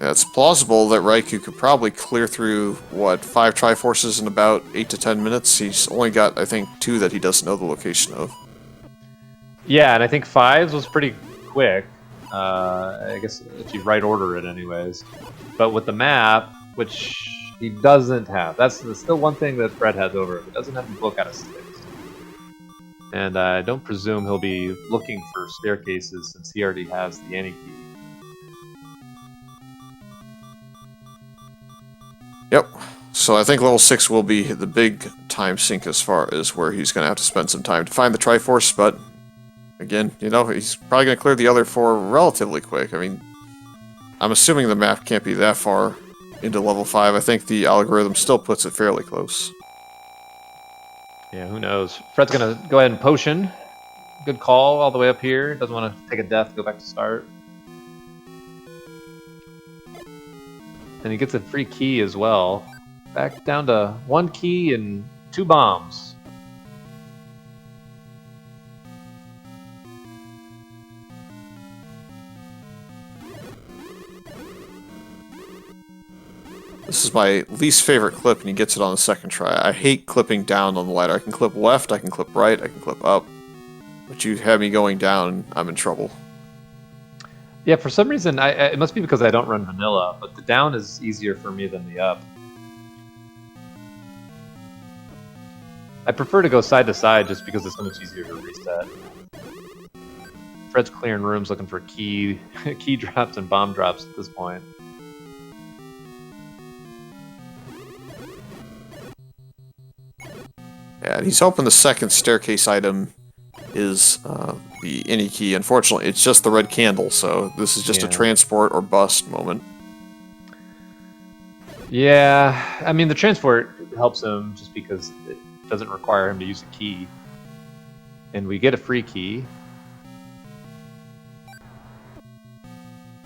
Yeah, it's plausible that Raikou could probably clear through, what, 5 Triforces in about 8 to 10 minutes? He's only got, I think, 2 that he doesn't know the location of. Yeah, and I think 5s was pretty quick. I guess if you right order it anyways. But with the map, which he doesn't have, that's still one thing that Fred has over him. He doesn't have the book out of 6. And I don't presume he'll be looking for staircases since he already has the Annie key. Yep. So I think level 6 will be the big time sink as far as where he's going to have to spend some time to find the Triforce, but again, you know, he's probably going to clear the other 4 relatively quick. I mean, I'm assuming the map can't be that far into level 5. I think the algorithm still puts it fairly close. Yeah, who knows? Fred's going to go ahead and potion. Good call all the way up here. Doesn't want to take a death, go back to start. And he gets a free key as well. Back down to 1 key and 2 bombs. This is my least favorite clip, and he gets it on the second try. I hate clipping down on the ladder. I can clip left, I can clip right, I can clip up. But you have me going down, I'm in trouble. Yeah, for some reason, it must be because I don't run vanilla, but the down is easier for me than the up. I prefer to go side to side just because it's so much easier to reset. Fred's clearing rooms looking for key drops and bomb drops at this point. Yeah, and he's hoping the second staircase item is the any key. Unfortunately, it's just the red candle, so this is just a transport or bust moment. Yeah, I mean, the transport helps him just because it doesn't require him to use a key. And we get a free key.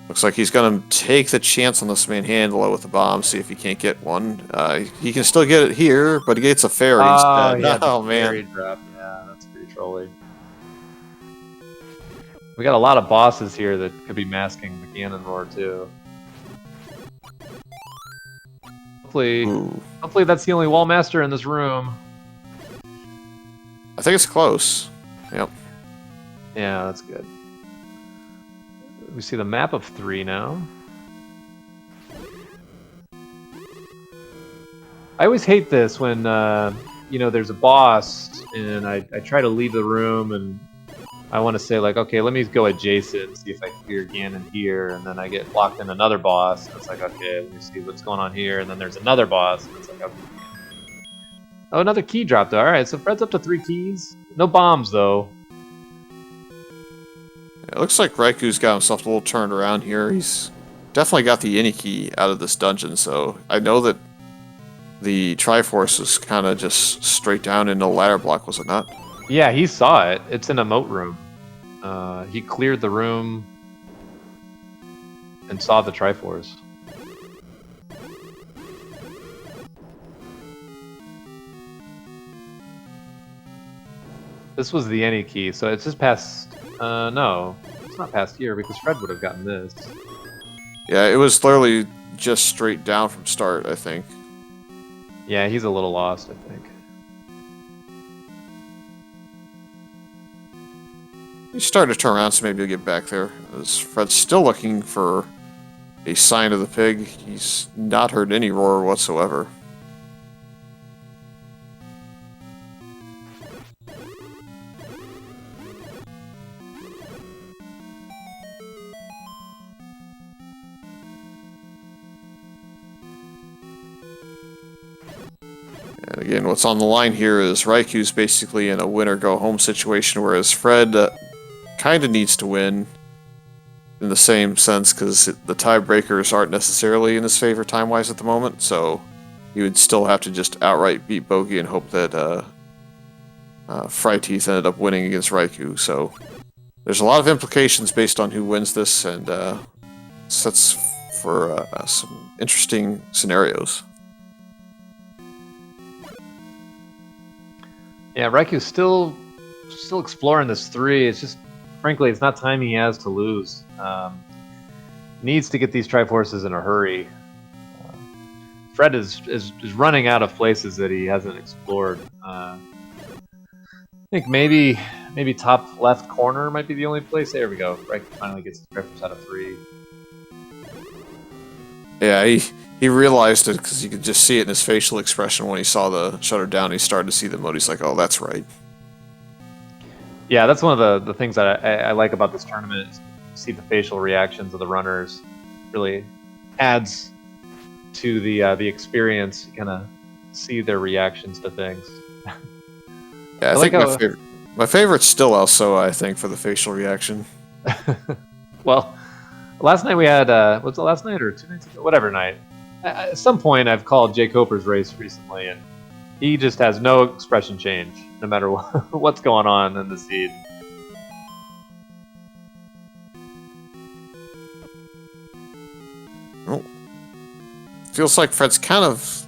Looks like he's going to take the chance on this manhandle with the bomb, see if he can't get one. He can still get it here, but he gets a fairy instead. Yeah, Oh, man. Fairy drop. Yeah, that's pretty trolly. We got a lot of bosses here that could be masking the Ganon roar, too. Hopefully that's the only wall master in this room. I think it's close. Yep. Yeah, that's good. We see the map of 3 now. I always hate this when, you know, there's a boss and I try to leave the room and I want to say, like, okay, let me go adjacent, see if I can clear Ganon here, and then I get locked in another boss, and it's like, okay, let me see what's going on here, and then there's another boss, and it's like, okay. Oh, another key dropped. Alright, so Fred's up to 3 keys. No bombs, though. It looks like Raikou's got himself a little turned around here. He's definitely got the any key out of this dungeon, so I know that the Triforce was kind of just straight down into a ladder block, was it not? Yeah, he saw it. It's in a moat room. He cleared the room and saw the Triforce. This was the any key, so it's just past... no, it's not past here because Fred would have gotten this. Yeah, it was literally just straight down from start, I think. Yeah, he's a little lost, I think. He's starting to turn around, so maybe he'll get back there. As Fred's still looking for a sign of the pig. He's not heard any roar whatsoever. And again, what's on the line here is Raikou's basically in a win-or-go-home situation, whereas Fred kind of needs to win in the same sense, because the tiebreakers aren't necessarily in his favor time-wise at the moment, so he would still have to just outright beat Bogey and hope that Fryteeth ended up winning against Raikou. So there's a lot of implications based on who wins this, and sets for some interesting scenarios. Yeah, Raikou's still exploring this 3. It's just, frankly, it's not time he has to lose. needs to get these Triforces in a hurry. Fred is running out of places that he hasn't explored. I think maybe top left corner might be the only place. There we go. Right, finally gets the Triforce out of 3. Yeah, he realized it because you could just see it in his facial expression when he saw the shutter down. He started to see the mode. He's like, "Oh, that's right." Yeah, that's one of the things that I like about this tournament. Is see the facial reactions of the runners. Really adds to the experience. You kind of see their reactions to things. Yeah, I think my favorite's still also, I think, for the facial reaction. Well, last night we had was it last night or 2 nights ago? Whatever night. At some point, I've called Jay Coper's race recently, and he just has no expression change, no matter what's going on in the seed. Oh. Feels like Fred's kind of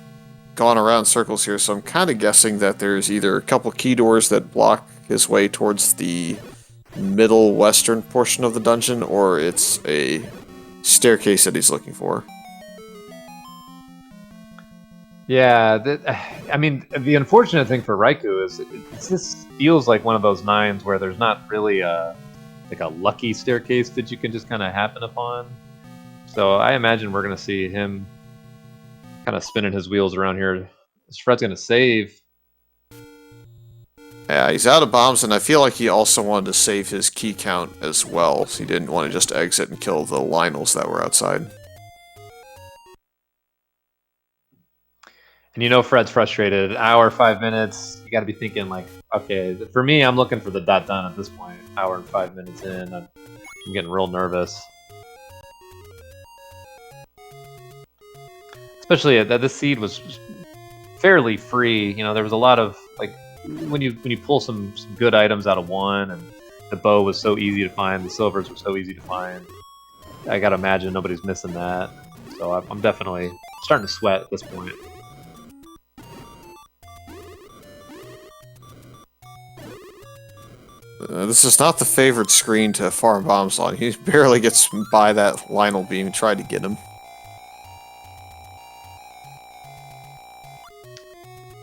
gone around circles here, so I'm kind of guessing that there's either a couple key doors that block his way towards the middle western portion of the dungeon, or it's a staircase that he's looking for. Yeah, I mean, the unfortunate thing for Raikou is it just feels like one of those 9s where there's not really like a lucky staircase that you can just kind of happen upon. So I imagine we're going to see him kind of spinning his wheels around here. Fred's going to save. Yeah, he's out of bombs, and I feel like he also wanted to save his key count as well, so he didn't want to just exit and kill the Lionels that were outside. And you know Fred's frustrated. An hour, 5 minutes. You got to be thinking like, okay. For me, I'm looking for the dot done at this point. Hour and 5 minutes in, I'm getting real nervous. Especially that this seed was fairly free. You know, there was a lot of like when you pull some good items out of one, and the bow was so easy to find, the silvers were so easy to find. I gotta imagine nobody's missing that. So I'm definitely starting to sweat at this point. This is not the favorite screen to farm bombs on. He barely gets by that Lionel beam and tried to get him.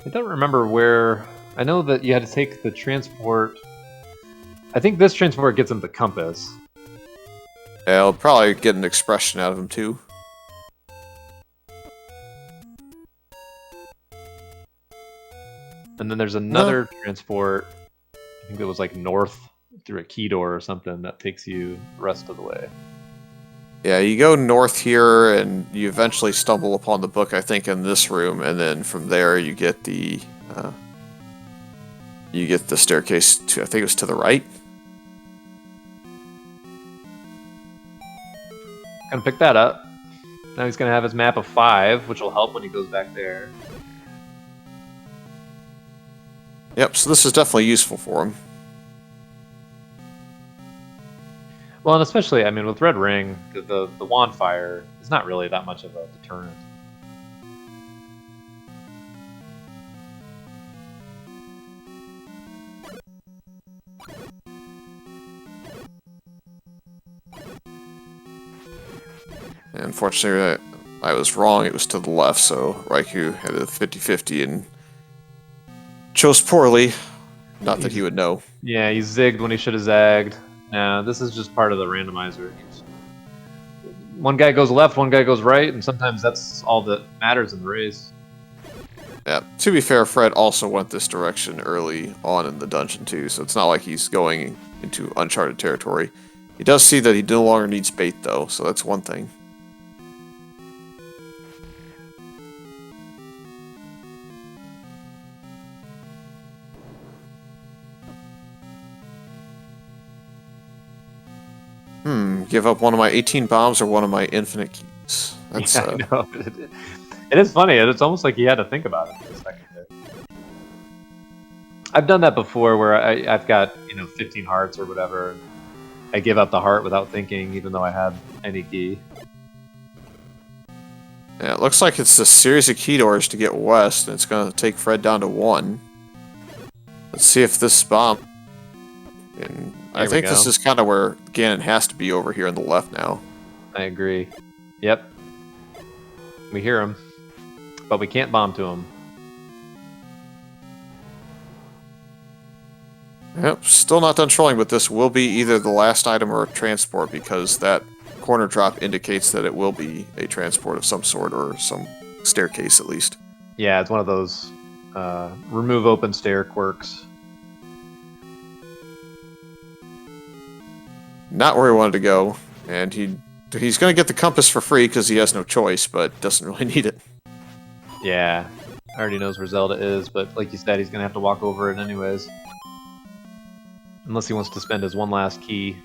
I don't remember where. I know that you had to take the transport. I think this transport gets him the compass. Yeah, I'll probably get an expression out of him too. And then there's another transport. I think it was like north through a key door or something that takes you the rest of the way. Yeah, you go north here, and you eventually stumble upon the book, I think, in this room, and then from there you get the staircase to, I think it was to the right. Gonna pick that up. Now he's gonna have his map of 5, which will help when he goes back there. Yep, so this is definitely useful for him. Well, and especially, I mean, with Red Ring, the wand fire is not really that much of a deterrent. And unfortunately, I was wrong. It was to the left, so Raikou had a 50-50 and chose poorly. Not that he would know. Yeah, he zigged when he should have zagged. Yeah, this is just part of the randomizer. One guy goes left, one guy goes right, and sometimes that's all that matters in the race. Yeah, to be fair, Fred also went this direction early on in the dungeon too, so it's not like he's going into uncharted territory. He does see that he no longer needs bait though, so that's one thing. Give up one of my 18 bombs or one of my infinite keys. That's, yeah, I know. It is funny. It's almost like he had to think about it for a second there. I've done that before where I've got, 15 hearts or whatever. I give up the heart without thinking, even though I had any key. Yeah, it looks like it's a series of key doors to get west, and it's going to take Fred down to 1. Let's see if this bomb... And I think this is kind of where Ganon has to be over here on the left now. I agree. Yep. We hear him, but we can't bomb to him. Yep, still not done trolling, but this will be either the last item or a transport, because that corner drop indicates that it will be a transport of some sort, or some staircase at least. Yeah, it's one of those remove open stair quirks. Not where he wanted to go, and he's going to get the compass for free because he has no choice, but doesn't really need it. Yeah, already knows where Zelda is, but like you said, he's going to have to walk over it anyways. Unless he wants to spend his one last key.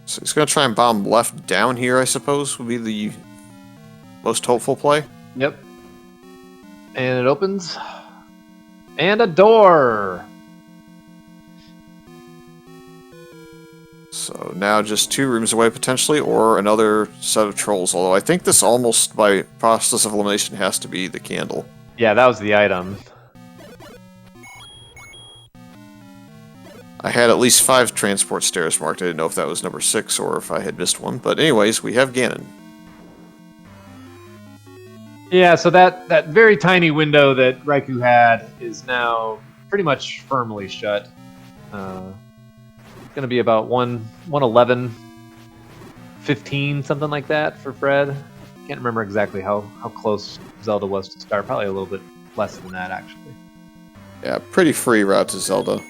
So he's going to try and bomb left down here, I suppose, would be the most hopeful play. Yep. And it opens. And a door! So now just 2 rooms away potentially, or another set of trolls, although I think this almost, by process of elimination, has to be the candle. Yeah, that was the item. I had at least 5 transport stairs marked. I didn't know if that was number 6 or if I had missed one. But anyways, we have Ganon. Yeah, so that very tiny window that Raikou had is now pretty much firmly shut. It's going to be about 111, 15, something like that for Fred. Can't remember exactly how close Zelda was to start. Probably a little bit less than that, actually. Yeah, pretty free route to Zelda.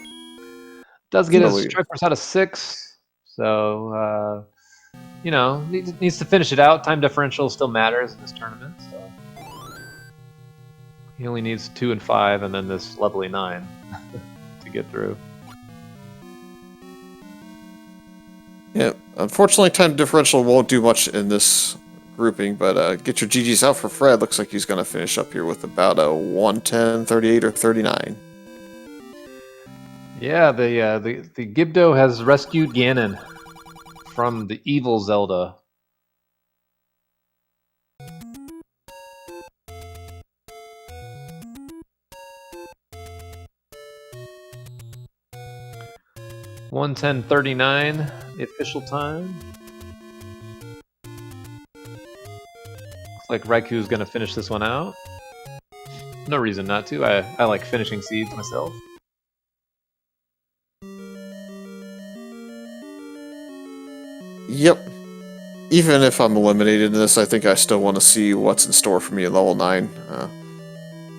Does get his Triforce out of 6, so, you know, needs to finish it out. Time differential still matters in this tournament, so. He only needs 2 and 5, and then this lovely 9 to get through. Yeah, unfortunately, time differential won't do much in this grouping, but get your GGs out for Fred. Looks like he's going to finish up here with about a 110, 38, or 39. Yeah, the Gibdo has rescued Ganon from the evil Zelda. (1:10:39) the official time. Looks like Raikou's gonna finish this one out. No reason not to. I like finishing seeds myself. Yep. Even if I'm eliminated in this, I think I still want to see what's in store for me at level 9.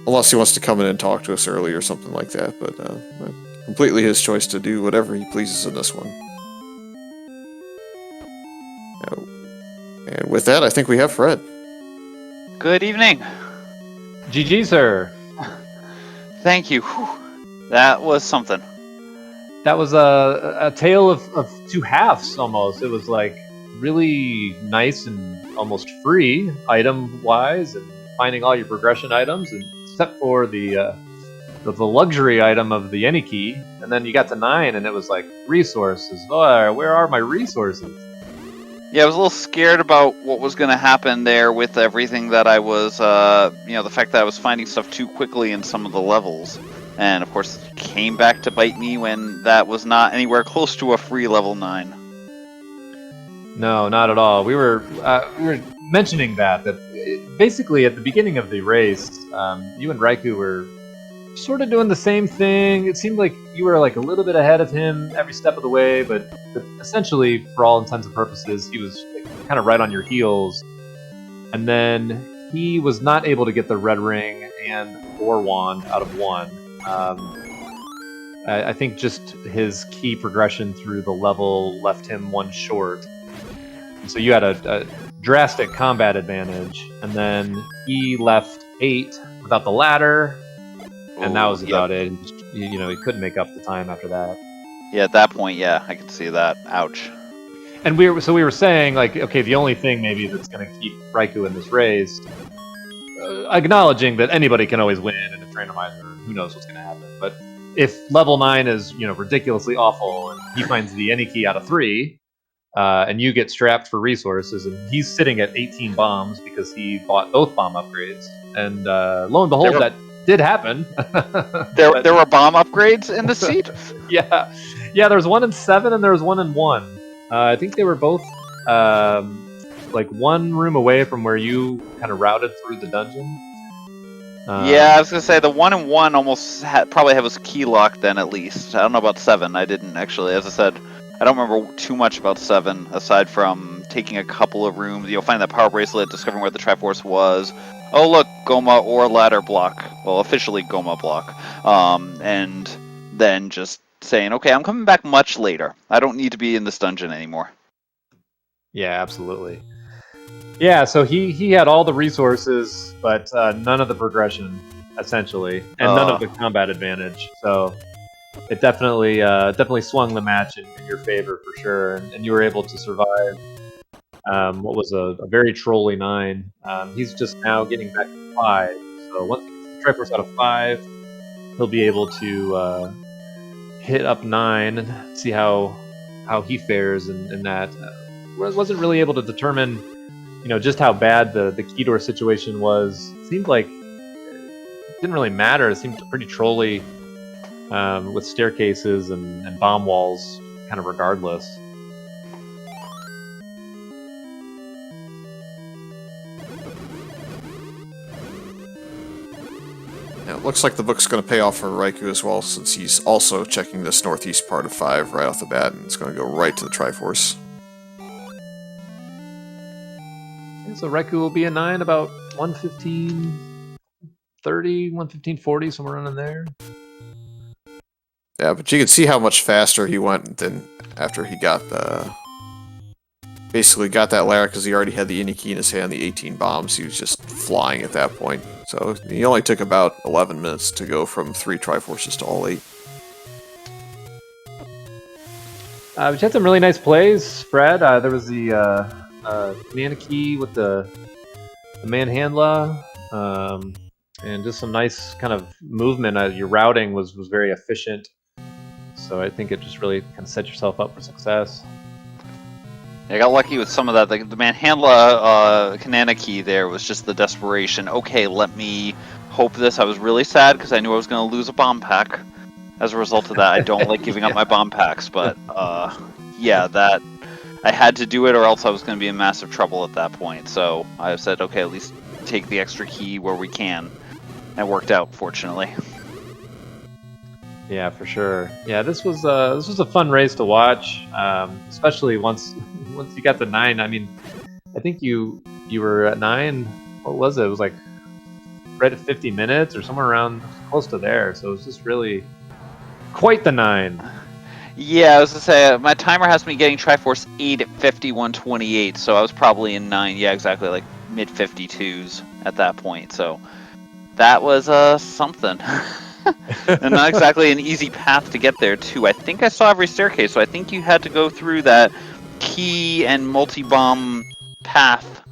Unless he wants to come in and talk to us early or something like that, but completely his choice to do whatever he pleases in this one. And with that, I think we have Fred. Good evening. GG, sir. Thank you. Whew. That was something. That was a tale of 2 halves, almost. It was like really nice and almost free item-wise, and finding all your progression items, and except for the luxury item of the any key, and then you got to 9, and it was like resources. Oh, where are my resources? Yeah, I was a little scared about what was going to happen there with everything that I was, the fact that I was finding stuff too quickly in some of the levels. And, of course, it came back to bite me when that was not anywhere close to a free level 9. No, not at all. We were mentioning that basically at the beginning of the race, you and Raikou were sort of doing the same thing. It seemed like you were like a little bit ahead of him every step of the way, but essentially, for all intents and purposes, he was kind of right on your heels. And then he was not able to get the red ring and or wand out of 1. I think just his key progression through the level left him 1 short. And so you had a drastic combat advantage, and then he left 8 without the ladder, and that was about it. He couldn't make up the time after that. Yeah, at that point, yeah, I could see that. Ouch. And we were saying, like, okay, the only thing maybe that's going to keep Raikou in this race, acknowledging that anybody can always win in a randomizer, who knows what's going to happen, but if level 9 is ridiculously awful and he finds the any key out of 3, and you get strapped for resources, and he's sitting at 18 bombs because he bought both bomb upgrades. And lo and behold, that did happen. There were bomb upgrades in the seat? Yeah. There was one in 7 and there was one in 1. I think they were both like one room away from where you kind of routed through the dungeon. Yeah, I was gonna say the 1 in 1 almost probably was key locked then at least. I don't know about 7. I didn't actually. As I said, I don't remember too much about 7 aside from taking a couple of rooms. You'll find that power bracelet, discovering where the Triforce was. Oh look, Goma or ladder block. Well, officially Goma block. And then just saying, okay, I'm coming back much later. I don't need to be in this dungeon anymore. Yeah, absolutely. Yeah, so he had all the resources, but none of the progression, essentially, and none of the combat advantage. So it definitely swung the match in your favor for sure, and you were able to survive what was a very trolly 9. He's just now getting back to 5. So once he gets the Triforce out of 5, he'll be able to hit up 9 and see how he fares in that. Wasn't really able to determine, just how bad the key door situation was. It seemed like it didn't really matter. It seemed pretty trolly with staircases and bomb walls, kind of regardless. Yeah, it looks like the book's going to pay off for Raikou as well, since he's also checking this northeast part of 5 right off the bat, and it's going to go right to the Triforce. So Raikou will be a 9 about 115.30, 115.40, somewhere around in there. Yeah, but you can see how much faster he went than after he got basically got that ladder, because he already had the Innie key in his hand, the 18 bombs. He was just flying at that point. So he only took about 11 minutes to go from 3 Triforces to all 8. Which had some really nice plays, Fred. There was the Mana key with the Manhandla, and just some nice kind of movement. Your routing was very efficient, so I think it just really kind of set yourself up for success. I got lucky with some of that. The Manhandla Kanana key there was just the desperation. Okay, let me hope this. I was really sad because I knew I was going to lose a bomb pack as a result of that. I don't like giving up my bomb packs, but yeah, that I had to do it or else I was going to be in massive trouble at that point. So I said, okay, at least take the extra key where we can. And it worked out, fortunately. Yeah, for sure. Yeah, this was a fun race to watch, especially once you got to 9. I mean, I think you were at 9. What was it? It was like right at 50 minutes or somewhere around close to there. So it was just really quite the 9. Yeah, I was gonna say my timer has me getting Triforce 8 at 51:28, so I was probably in 9. Yeah, exactly, like mid 52s at that point. So that was something. And not exactly an easy path to get there too. I think I saw every staircase, so I think you had to go through that key and multi-bomb path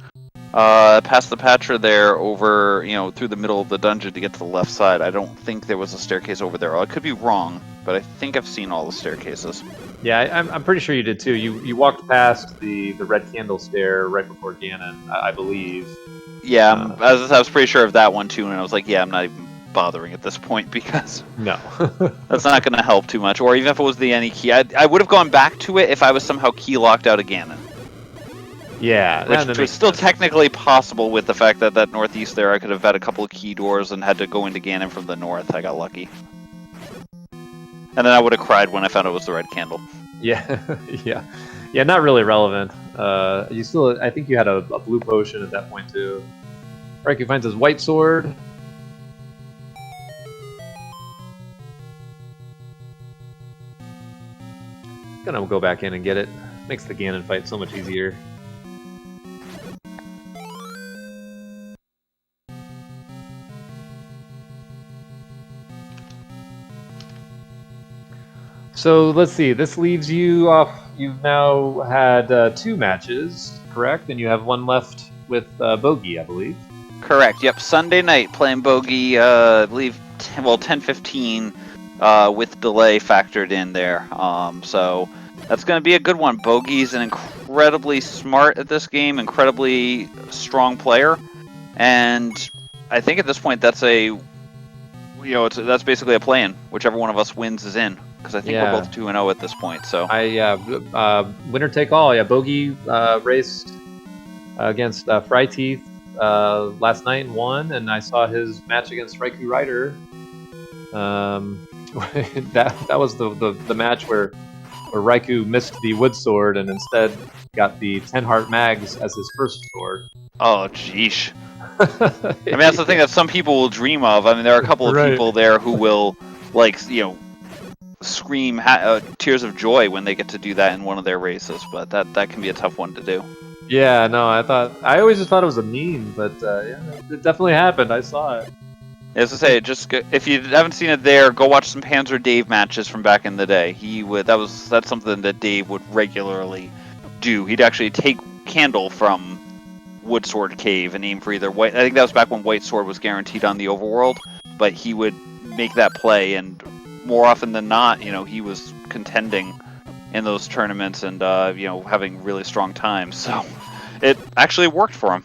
past the Patra there over, through the middle of the dungeon to get to the left side. I don't think there was a staircase over there. I could be wrong, but I think I've seen all the staircases. Yeah, I'm pretty sure you did too. You walked past the red candle stair right before Ganon, I believe. Yeah, I was pretty sure of that one too, and I was like, yeah, I'm not even bothering at this point because no, that's not going to help too much. Or even if it was the any key, I would have gone back to it if I was somehow key locked out of Ganon. Yeah, which was still technically possible with the fact that northeast there, I could have had a couple of key doors and had to go into Ganon from the north. I got lucky. And then I would have cried when I found it was the red candle. Yeah, yeah, not really relevant. You still, I think you had a blue potion at that point too. Raikou finds his white sword. Gonna go back in and get it. Makes the Ganon fight so much easier. So let's see, this leaves you off. You've now had 2 matches, correct? And you have 1 left with Bogey, I believe. Correct, yep. Sunday night playing Bogey, I believe, 10:15 with delay factored in there. So That's going to be a good one. Bogey's an incredibly smart at this game, incredibly strong player, and I think at this point that's that's basically a play-in. Whichever one of us wins is in, because I think we're both 2-0 at this point. So winner take all. Yeah, Bogey raced against Fryteeth last night and won, and I saw his match against RaikouRider. That was the match where Raikou missed the wood sword and instead got the 10 heart mags as his first sword. Oh, jeesh. I mean, that's the thing that some people will dream of. I mean, there are a couple of people there who will, scream tears of joy when they get to do that in one of their races, but that can be a tough one to do. Yeah, no, I always just thought it was a meme, but yeah, it definitely happened. I saw it. As I say, if you haven't seen it there, go watch some Panzer Dave matches from back in the day. That's something that Dave would regularly do. He'd actually take Candle from Wood Sword Cave and aim for either white. I think that was back when White Sword was guaranteed on the overworld, but he would make that play, and more often than not, he was contending in those tournaments and having really strong times. So it actually worked for him.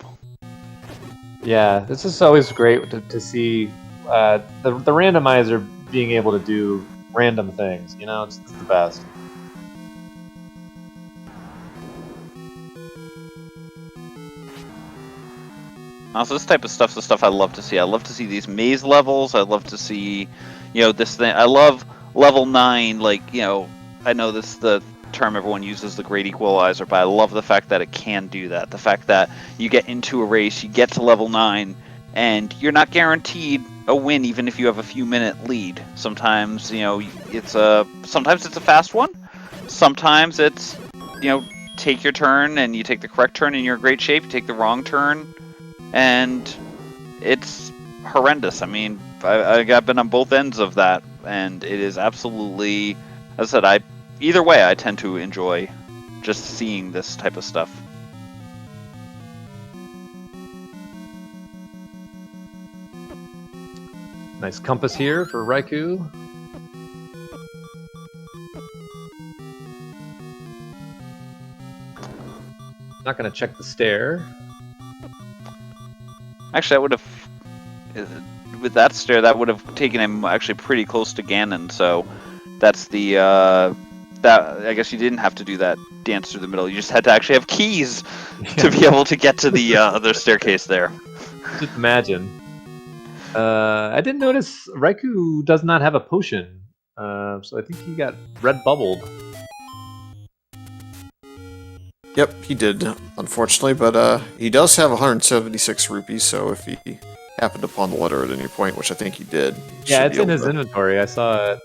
Yeah, this is always great to see the randomizer being able to do random things. It's the best. Also, this type of stuff's the stuff I love to see. I love to see these maze levels. I love to see, this thing. I love level 9. I know this is the term everyone uses, the great equalizer, but I love the fact that it can do that. The fact that you get into a race, you get to level 9, and you're not guaranteed a win even if you have a few minute lead. Sometimes, it's a fast one. Sometimes it's, take your turn and you take the correct turn and you're in great shape. You take the wrong turn and it's horrendous. I mean, I've been on both ends of that, and it is absolutely, as I said, either way, I tend to enjoy just seeing this type of stuff. Nice compass here for Raikou. Not going to check the stair. Actually, I would have, with that stair, that would have taken him actually pretty close to Ganon, so that's the, I guess you didn't have to do that dance through the middle. You just had to actually have keys to be able to get to the other staircase there. Just imagine. I didn't notice Raikou does not have a potion, so I think he got red bubbled. Yep, he did, unfortunately, but he does have 176 rupees, so if he happened upon the letter at any point, which I think he did. Yeah, it's in his inventory. I saw it.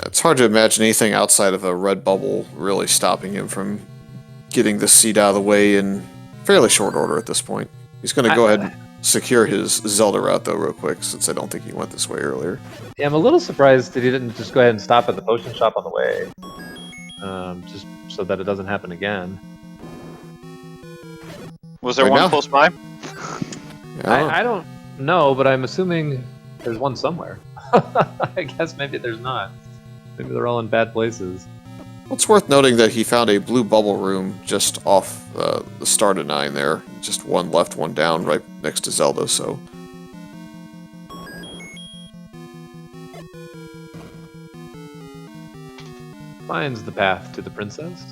It's hard to imagine anything outside of a red bubble really stopping him from getting this seed out of the way in fairly short order at this point. He's going to go ahead and secure his Zelda route, though, real quick, since I don't think he went this way earlier. Yeah, I'm a little surprised that he didn't just go ahead and stop at the potion shop on the way. Just so that it doesn't happen again. Was there one close by? I don't know, but I'm assuming there's one somewhere. I guess maybe there's not. Maybe they're all in bad places. Well, it's worth noting that he found a blue bubble room just off the start of 9 there. Just one left, one down, right next to Zelda, so... Finds the path to the princess.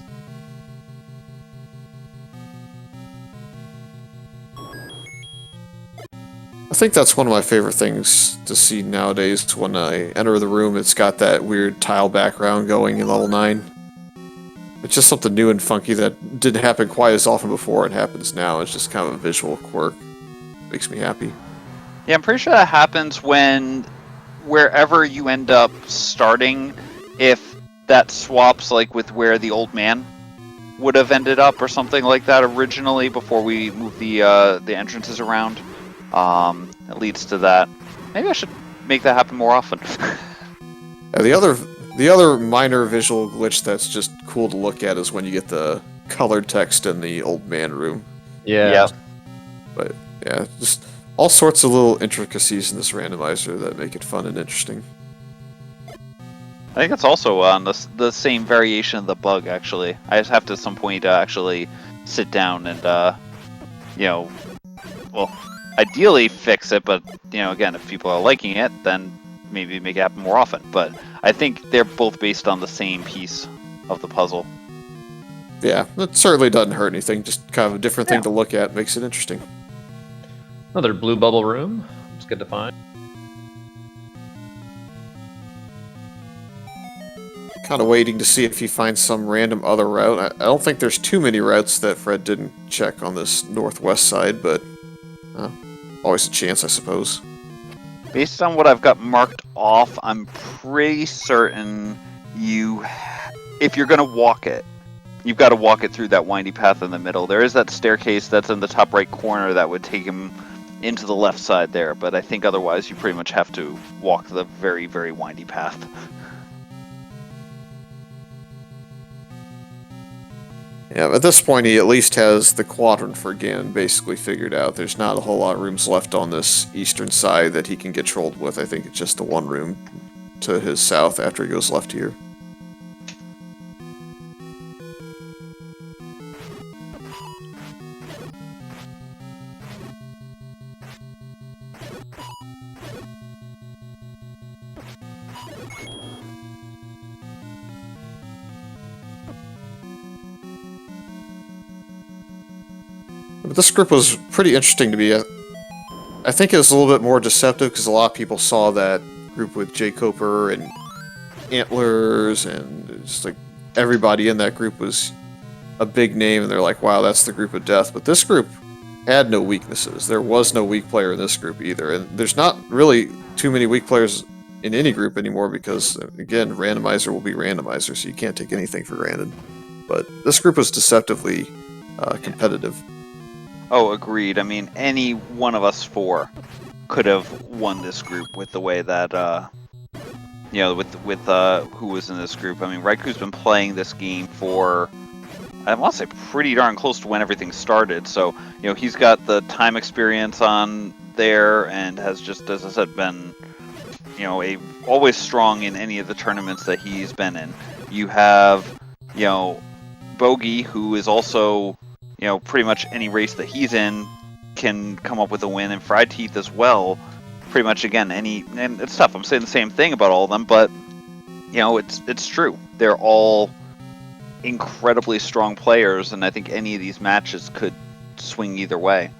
I think that's one of my favorite things to see nowadays. When I enter the room, it's got that weird tile background going in level 9. It's just something new and funky that didn't happen quite as often before. It happens now. It's just kind of a visual quirk. Makes me happy. Yeah, I'm pretty sure that happens when wherever you end up starting, if that swaps like with where the old man would have ended up or something like that originally before we move the entrances around. It leads to that. Maybe I should make that happen more often. The other minor visual glitch that's just cool to look at is when you get the colored text in the old man room. Yeah. But yeah, just all sorts of little intricacies in this randomizer that make it fun and interesting. I think it's also on the same variation of the bug, actually. I just have to at some point actually sit down and, you know, well, ideally fix it, but, you know, again, if people are liking it, then maybe make it happen more often. But I think they're both based on the same piece of the puzzle. Yeah, it certainly doesn't hurt anything, just kind of a different thing Yeah. to look at, makes it interesting. Another blue bubble room. It's good to find. Kind of waiting to see if he finds some random other route. I don't think there's too many routes that Fred didn't check on this northwest side, but always a chance, I suppose. Based on what I've got marked off, I'm pretty certain if you're going to walk it, you've got to walk it through that windy path in the middle. There is that staircase that's in the top right corner that would take him into the left side there, but I think otherwise you pretty much have to walk the very, very windy path. Yeah, at this point he at least has the quadrant for Ganon basically figured out. There's not a whole lot of rooms left on this eastern side that he can get trolled with. I think it's just the one room to his south after he goes left here. But this group was pretty interesting to me. I think it was a little bit more deceptive because a lot of people saw that group with Jay Coper and Antlers, and just like everybody in that group was a big name, and they're like, wow, that's the group of death. But this group had no weaknesses. There was no weak player in this group either, and there's not really too many weak players in any group anymore because, again, randomizer will be randomizer, so you can't take anything for granted. But this group was deceptively competitive. Oh, agreed. I mean, any one of us four could have won this group with the way that, you know, with who was in this group. I mean, Raikou's been playing this game for, I want to say, pretty darn close to when everything started. So, you know, he's got the time experience on there and has just, as I said, been, you know, always strong in any of the tournaments that he's been in. You have, you know, Bogey, who is also, you know, pretty much any race that he's in can come up with a win, and Fried Teeth as well. Pretty much, again, and it's tough. I'm saying the same thing about all of them, but, you know, it's true. They're all incredibly strong players, and I think any of these matches could swing either way.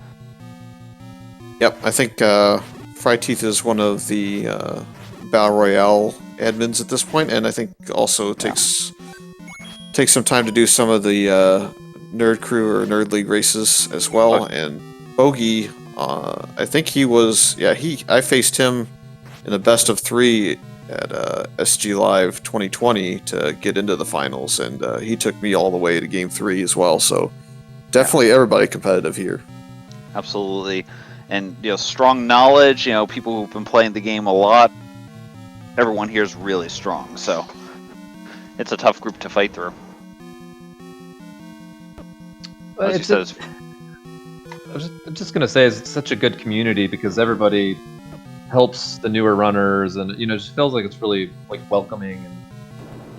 Yep, I think Fried Teeth is one of the Battle Royale admins at this point, and I think also takes some time to do some of the Nerd Crew or Nerd League races as well. And Bogey, I think he was, I faced him in a best of 3 at SGLIVE 2020 to get into the finals, and he took me all the way to Game 3 as well. So definitely everybody competitive here. Absolutely. And, you know, strong knowledge, you know, people who've been playing the game a lot, everyone here is really strong, so it's a tough group to fight through. I was just going to say, it's such a good community because everybody helps the newer runners, and, you know, it just feels like it's really, like, welcoming. And,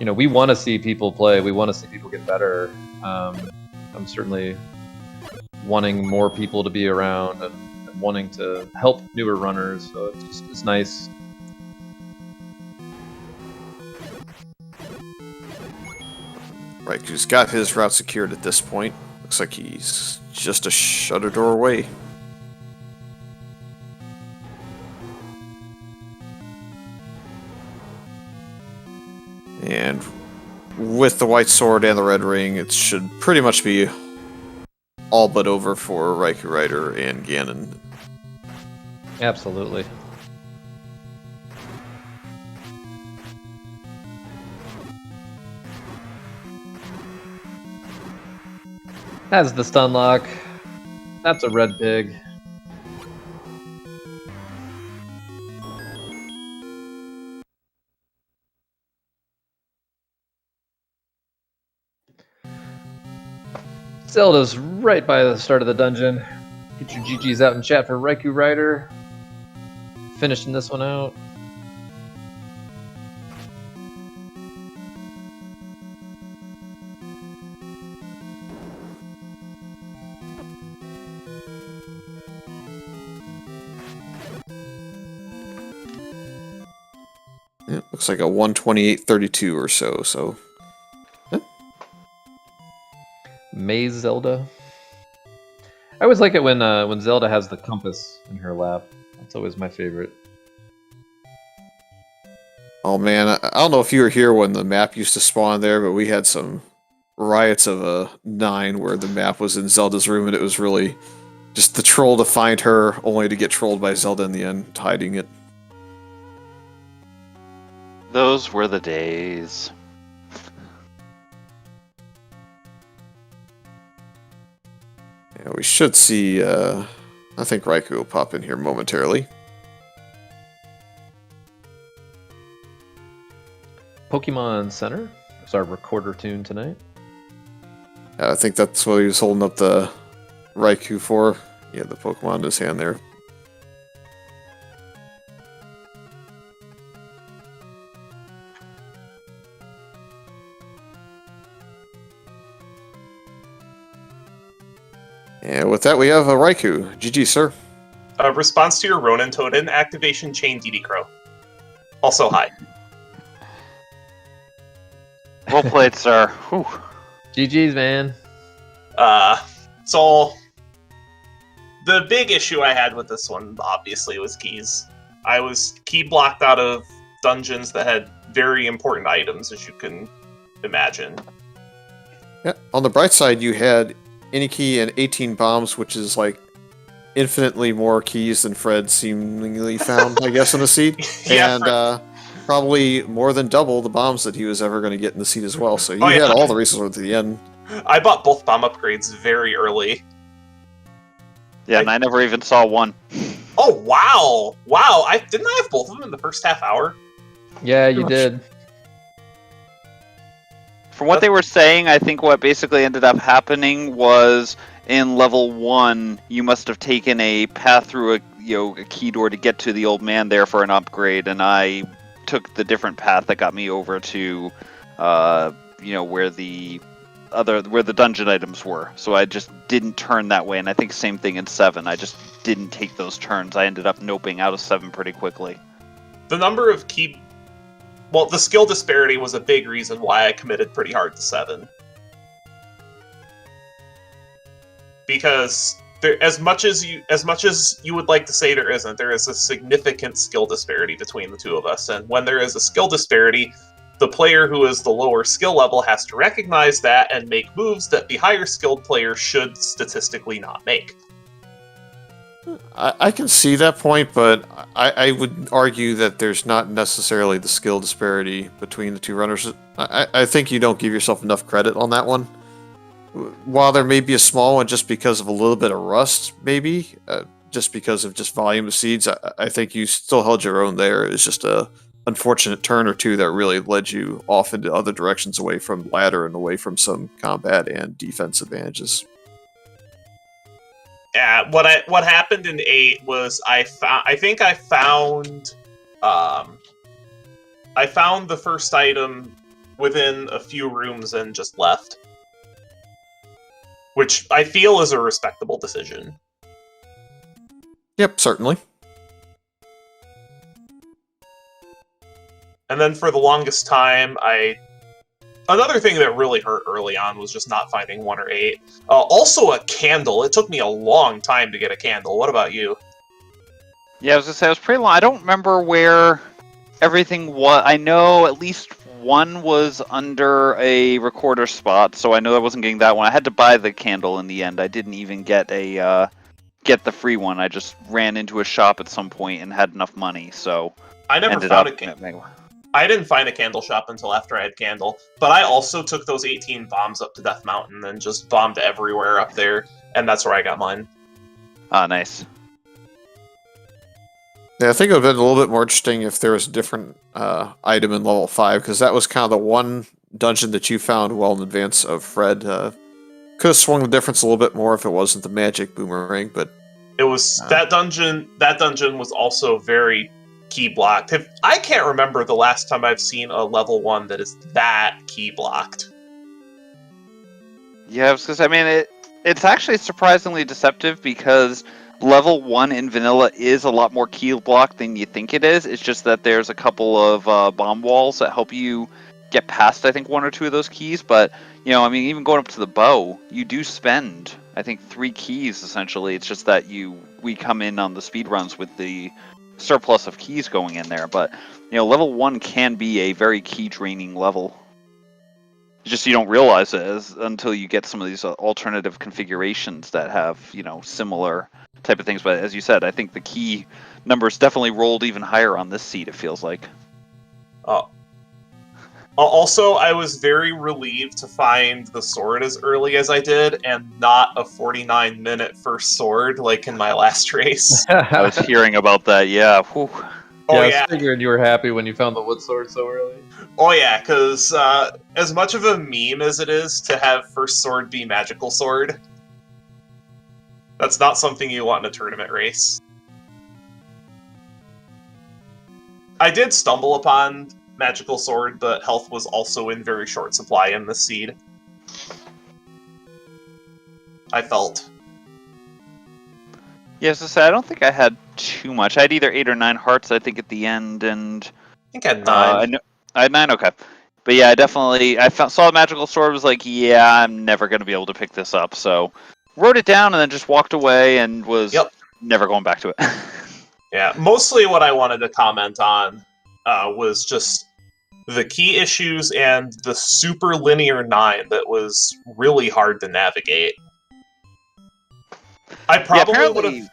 you know, we want to see people play. We want to see people get better. I'm certainly wanting more people to be around and wanting to help newer runners, so it's nice. Right, he's got his route secured at this point. Looks like he's just a shutter door away. And with the white sword and the red ring, it should pretty much be all but over for RaikouRider and Ganon. Absolutely. Has the stun lock. That's a red pig. Zelda's right by the start of the dungeon. Get your GGs out in chat for RaikouRider. Finishing this one out. Yeah, looks like a 128.32 or so. So. Maze Zelda. I always like it when Zelda has the compass in her lap. That's always my favorite. Oh man, I don't know if you were here when the map used to spawn there, but we had some riots of a 9 where the map was in Zelda's room, and it was really just the troll to find her, only to get trolled by Zelda in the end, hiding it. Those were the days. Yeah, we should see, I think Raikou will pop in here momentarily. Pokemon Center is our recorder tune tonight. I think that's what he was holding up the Raikou for. Yeah, the Pokemon in his hand there. And with that, we have a Raikou. GG, sir. Response to your Ronin Totem, activation chain DD Crow. Also, hi. Well played, sir. Whew. GG's, man. So the big issue I had with this one, obviously, was keys. I was key blocked out of dungeons that had very important items, as you can imagine. Yeah. On the bright side, you had any key and 18 bombs, which is like infinitely more keys than Fred seemingly found, I guess, in the seed. Yeah, And probably more than double the bombs that he was ever going to get in the seed as well. So you yeah. had all the resources at the end. I bought both bomb upgrades very early. Yeah, and I never even saw one. Oh, wow! Wow, didn't I have both of them in the first half hour? Yeah, you much. did. From what they were saying, I think what basically ended up happening was in level 1, you must have taken a path through a key door to get to the old man there for an upgrade, and I took the different path that got me over to, where the dungeon items were. So I just didn't turn that way, and I think same thing in 7. I just didn't take those turns. I ended up noping out of 7 pretty quickly. The number of the skill disparity was a big reason why I committed pretty hard to 7. Because as much as you would like to say there isn't, there is a significant skill disparity between the two of us. And when there is a skill disparity, the player who is the lower skill level has to recognize that and make moves that the higher skilled player should statistically not make. I can see that point, but I would argue that there's not necessarily the skill disparity between the two runners. I think you don't give yourself enough credit on that one. While there may be a small one just because of a little bit of rust, maybe, just because of just volume of seeds, I think you still held your own there. It's just a unfortunate turn or two that really led you off into other directions away from ladder and away from some combat and defense advantages. Yeah, what happened in 8 was I found the first item within a few rooms and just left. Which I feel is a respectable decision. Yep, certainly. And then for the longest time, another thing that really hurt early on was just not finding 1 or 8. Also a candle. It took me a long time to get a candle. What about you? Yeah, I was gonna say, it was pretty long. I don't remember where everything was. I know at least one was under a recorder spot, so I know I wasn't getting that one. I had to buy the candle in the end. I didn't even get the free one. I just ran into a shop at some point and had enough money, so I never ended found up a candle. I didn't find a candle shop until after I had candle, but I also took those 18 bombs up to Death Mountain and just bombed everywhere up there, and that's where I got mine. Ah, nice. Yeah, I think it would have been a little bit more interesting if there was a different item in level 5, because that was kind of the one dungeon that you found well in advance of Fred. Could have swung the difference a little bit more if it wasn't the magic boomerang, but It was that dungeon. That dungeon was also very key blocked. I can't remember the last time I've seen a level 1 that is that key blocked. Yeah, because I mean, it's actually surprisingly deceptive because level 1 in vanilla is a lot more key blocked than you think it is. It's just that there's a couple of bomb walls that help you get past, I think, 1 or 2 of those keys. But, you know, I mean, even going up to the bow, you do spend, I think, 3 keys, essentially. It's just that we come in on the speed runs with the surplus of keys going in there. But, you know, level 1 can be a very key draining level. It's just you don't realize it until you get some of these alternative configurations that have, you know, similar type of things. But as you said, I think the key numbers definitely rolled even higher on this seed, it feels like. Also, I was very relieved to find the sword as early as I did, and not a 49-minute first sword like in my last race. I was hearing about that, yeah. Whew. Oh I yeah, was figuring you were happy when you found the wood sword so early. oh yeah, because as much of a meme as it is to have first sword be magical sword, that's not something you want in a tournament race. I did stumble upon magical sword, but health was also in very short supply in this seed. I felt. Yeah, so I don't think I had too much. I had either 8 or 9 hearts, I think, at the end, and I think I had 9. I had 9, okay. But yeah, I saw the magical sword, was like, yeah, I'm never going to be able to pick this up, so wrote it down and then just walked away and was never going back to it. Yeah, mostly what I wanted to comment on was just the key issues and the super linear 9 that was really hard to navigate. I probably would have...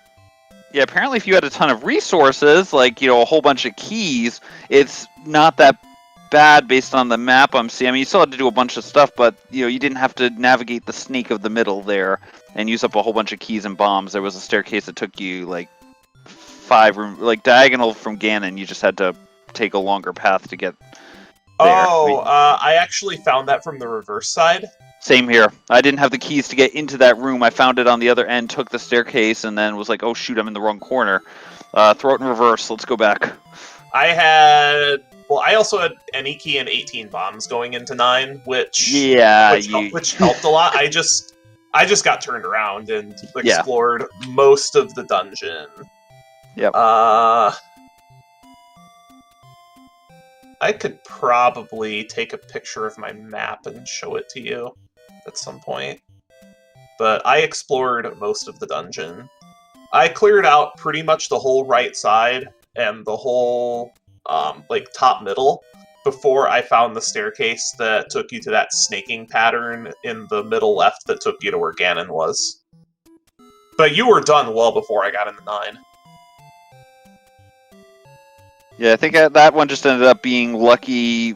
Yeah, apparently if you had a ton of resources, like, you know, a whole bunch of keys, it's not that bad based on the map I'm seeing. I mean, you still had to do a bunch of stuff, but, you know, you didn't have to navigate the snake of the middle there and use up a whole bunch of keys and bombs. There was a staircase that took you, like, 5 rooms, like, diagonal from Ganon. You just had to take a longer path to get there. Oh, I actually found that from the reverse side. Same here. I didn't have the keys to get into that room. I found it on the other end, took the staircase, and then was like, oh shoot, I'm in the wrong corner. Throw it in reverse. Let's go back. I also had any key and 18 bombs going into 9, which helped a lot. I just got turned around and explored most of the dungeon. Yep. I could probably take a picture of my map and show it to you at some point. But I explored most of the dungeon. I cleared out pretty much the whole right side and the whole top middle before I found the staircase that took you to that snaking pattern in the middle left that took you to where Ganon was. But you were done well before I got into 9. Yeah, I think that one just ended up being lucky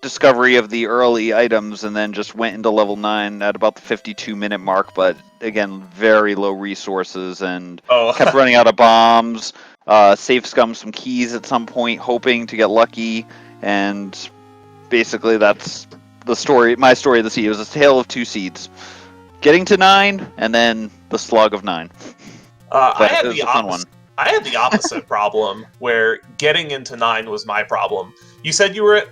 discovery of the early items and then just went into level 9 at about the 52-minute mark, but again, very low resources and kept running out of bombs, safe scum some keys at some point, hoping to get lucky, and basically that's the story, my story of the seed. It was a tale of 2 seeds. Getting to 9, and then the slog of 9. I had the fun one. I had the opposite problem, where getting into 9 was my problem. You said you were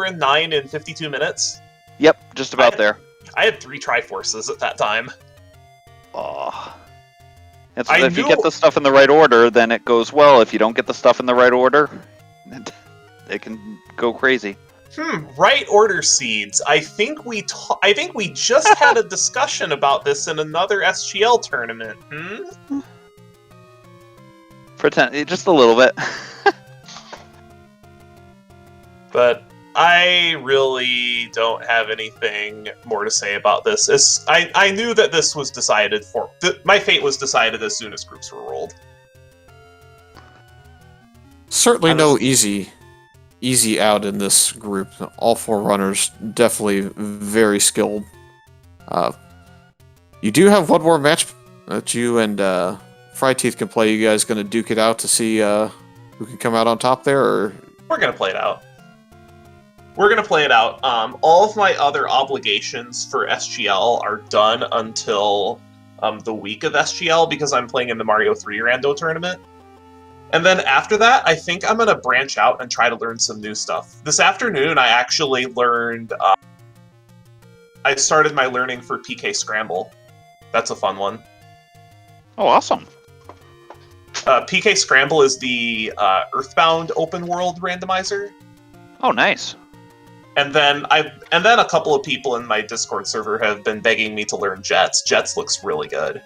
in 9 in 52 minutes? Yep, just about there. I had 3 Triforces at that time. Oh. And so if you get the stuff in the right order, then it goes well. If you don't get the stuff in the right order, it can go crazy. Right order seeds. I think we just had a discussion about this in another SGL tournament. Pretend just a little bit. But I really don't have anything more to say about this. I knew that this was decided my fate was decided as soon as groups were rolled. Certainly no easy out in this group. All 4 runners definitely very skilled. You do have one more match that you and Fried Teeth can play. You guys gonna duke it out to see who can come out on top there, or we're gonna play it out? We're gonna play it out. All of my other obligations for SGL are done until the week of SGL because I'm playing in the Mario 3 Rando tournament. And then after that, I think I'm going to branch out and try to learn some new stuff. This afternoon, I actually learned... I started my learning for PK Scramble. That's a fun one. Oh, awesome. PK Scramble is the Earthbound open world randomizer. Oh, nice. And then a couple of people in my Discord server have been begging me to learn Jets. Jets looks really good.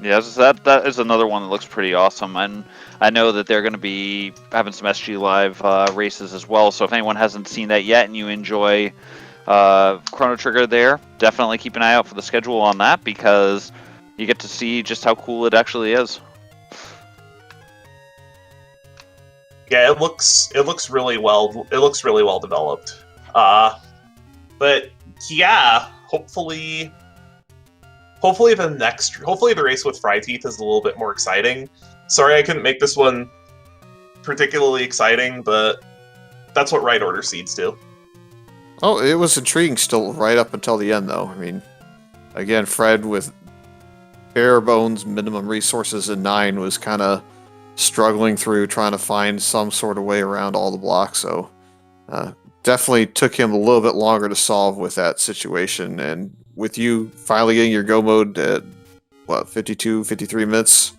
Yes, that is another one that looks pretty awesome, and I know that they're going to be having some SGLIVE races as well. So if anyone hasn't seen that yet and you enjoy Chrono Trigger, there definitely keep an eye out for the schedule on that because you get to see just how cool it actually is. Yeah, it looks really well. It looks really well developed. But yeah, hopefully the race with Fry Teeth is a little bit more exciting. Sorry I couldn't make this one particularly exciting, but that's what Right Order Seeds do. Oh, it was intriguing still right up until the end, though. I mean, again, Fred with bare bones minimum resources in 9 was kind of struggling through trying to find some sort of way around all the blocks, so definitely took him a little bit longer to solve with that situation. And with you finally getting your go mode at, 52, 53 minutes,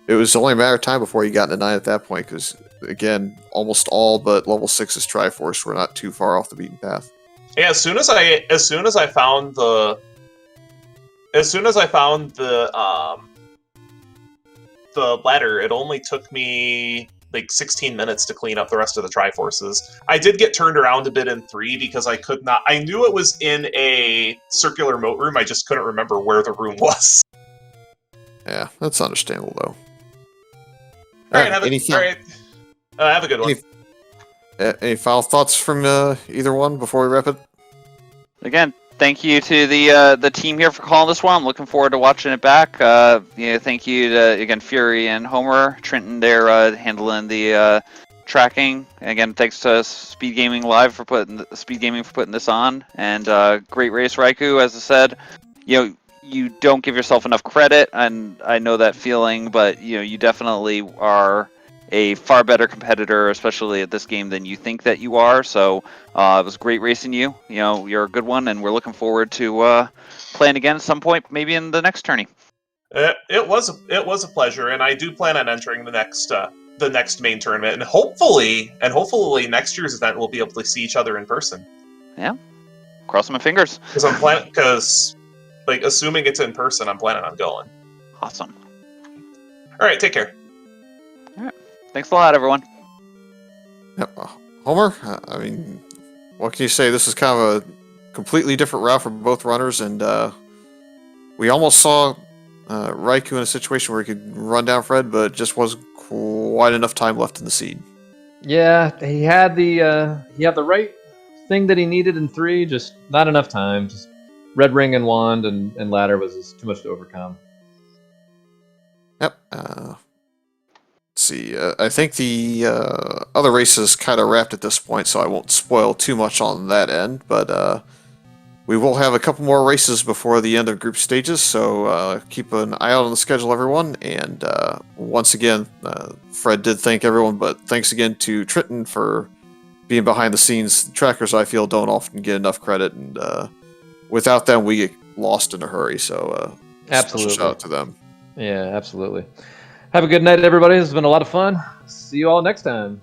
it was only a matter of time before you got into 9 at that point, because, again, almost all but level 6's Triforce were not too far off the beaten path. Yeah, as soon as I found the ladder, it only took me like 16 minutes to clean up the rest of the Triforces. I did get turned around a bit in 3 because I could not. I knew it was in a circular moat room. I just couldn't remember where the room was. Yeah, that's understandable, though. All right, have a good one. Any final thoughts from either one before we wrap it? Again, thank you to the team here for calling this one. I'm looking forward to watching it back. Thank you to, again, Fury and Homer, Trenton there handling the tracking. And again, thanks to SpeedGaming Live for putting this on. And great race, Raikou. As I said, you don't give yourself enough credit, and I know that feeling, but you definitely are a far better competitor, especially at this game, than you think that you are. So it was great racing you. You're a good one, and we're looking forward to playing again at some point, maybe in the next tourney. It was a pleasure, and I do plan on entering the next main tournament, and hopefully next year's event we'll be able to see each other in person. Yeah, crossing my fingers. Because assuming it's in person, I'm planning on going. Awesome. All right, take care. All right. Thanks a lot, everyone. Yep. Homer, I mean, what can you say? This is kind of a completely different route for both runners, and we almost saw Raikou in a situation where he could run down Fred, but just wasn't quite enough time left in the seed. Yeah, he had the right thing that he needed in 3, just not enough time. Just Red Ring and Wand and Ladder was just too much to overcome. Yep. Let's see. I think the other races kind of wrapped at this point, so I won't spoil too much on that end. But we will have a couple more races before the end of group stages, so keep an eye out on the schedule, everyone. And once again, Fred did thank everyone, but thanks again to Trenton for being behind the scenes. Trackers, I feel, don't often get enough credit, and without them, we get lost in a hurry. So absolutely, shout out to them. Yeah, absolutely. Have a good night, everybody. This has been a lot of fun. See you all next time.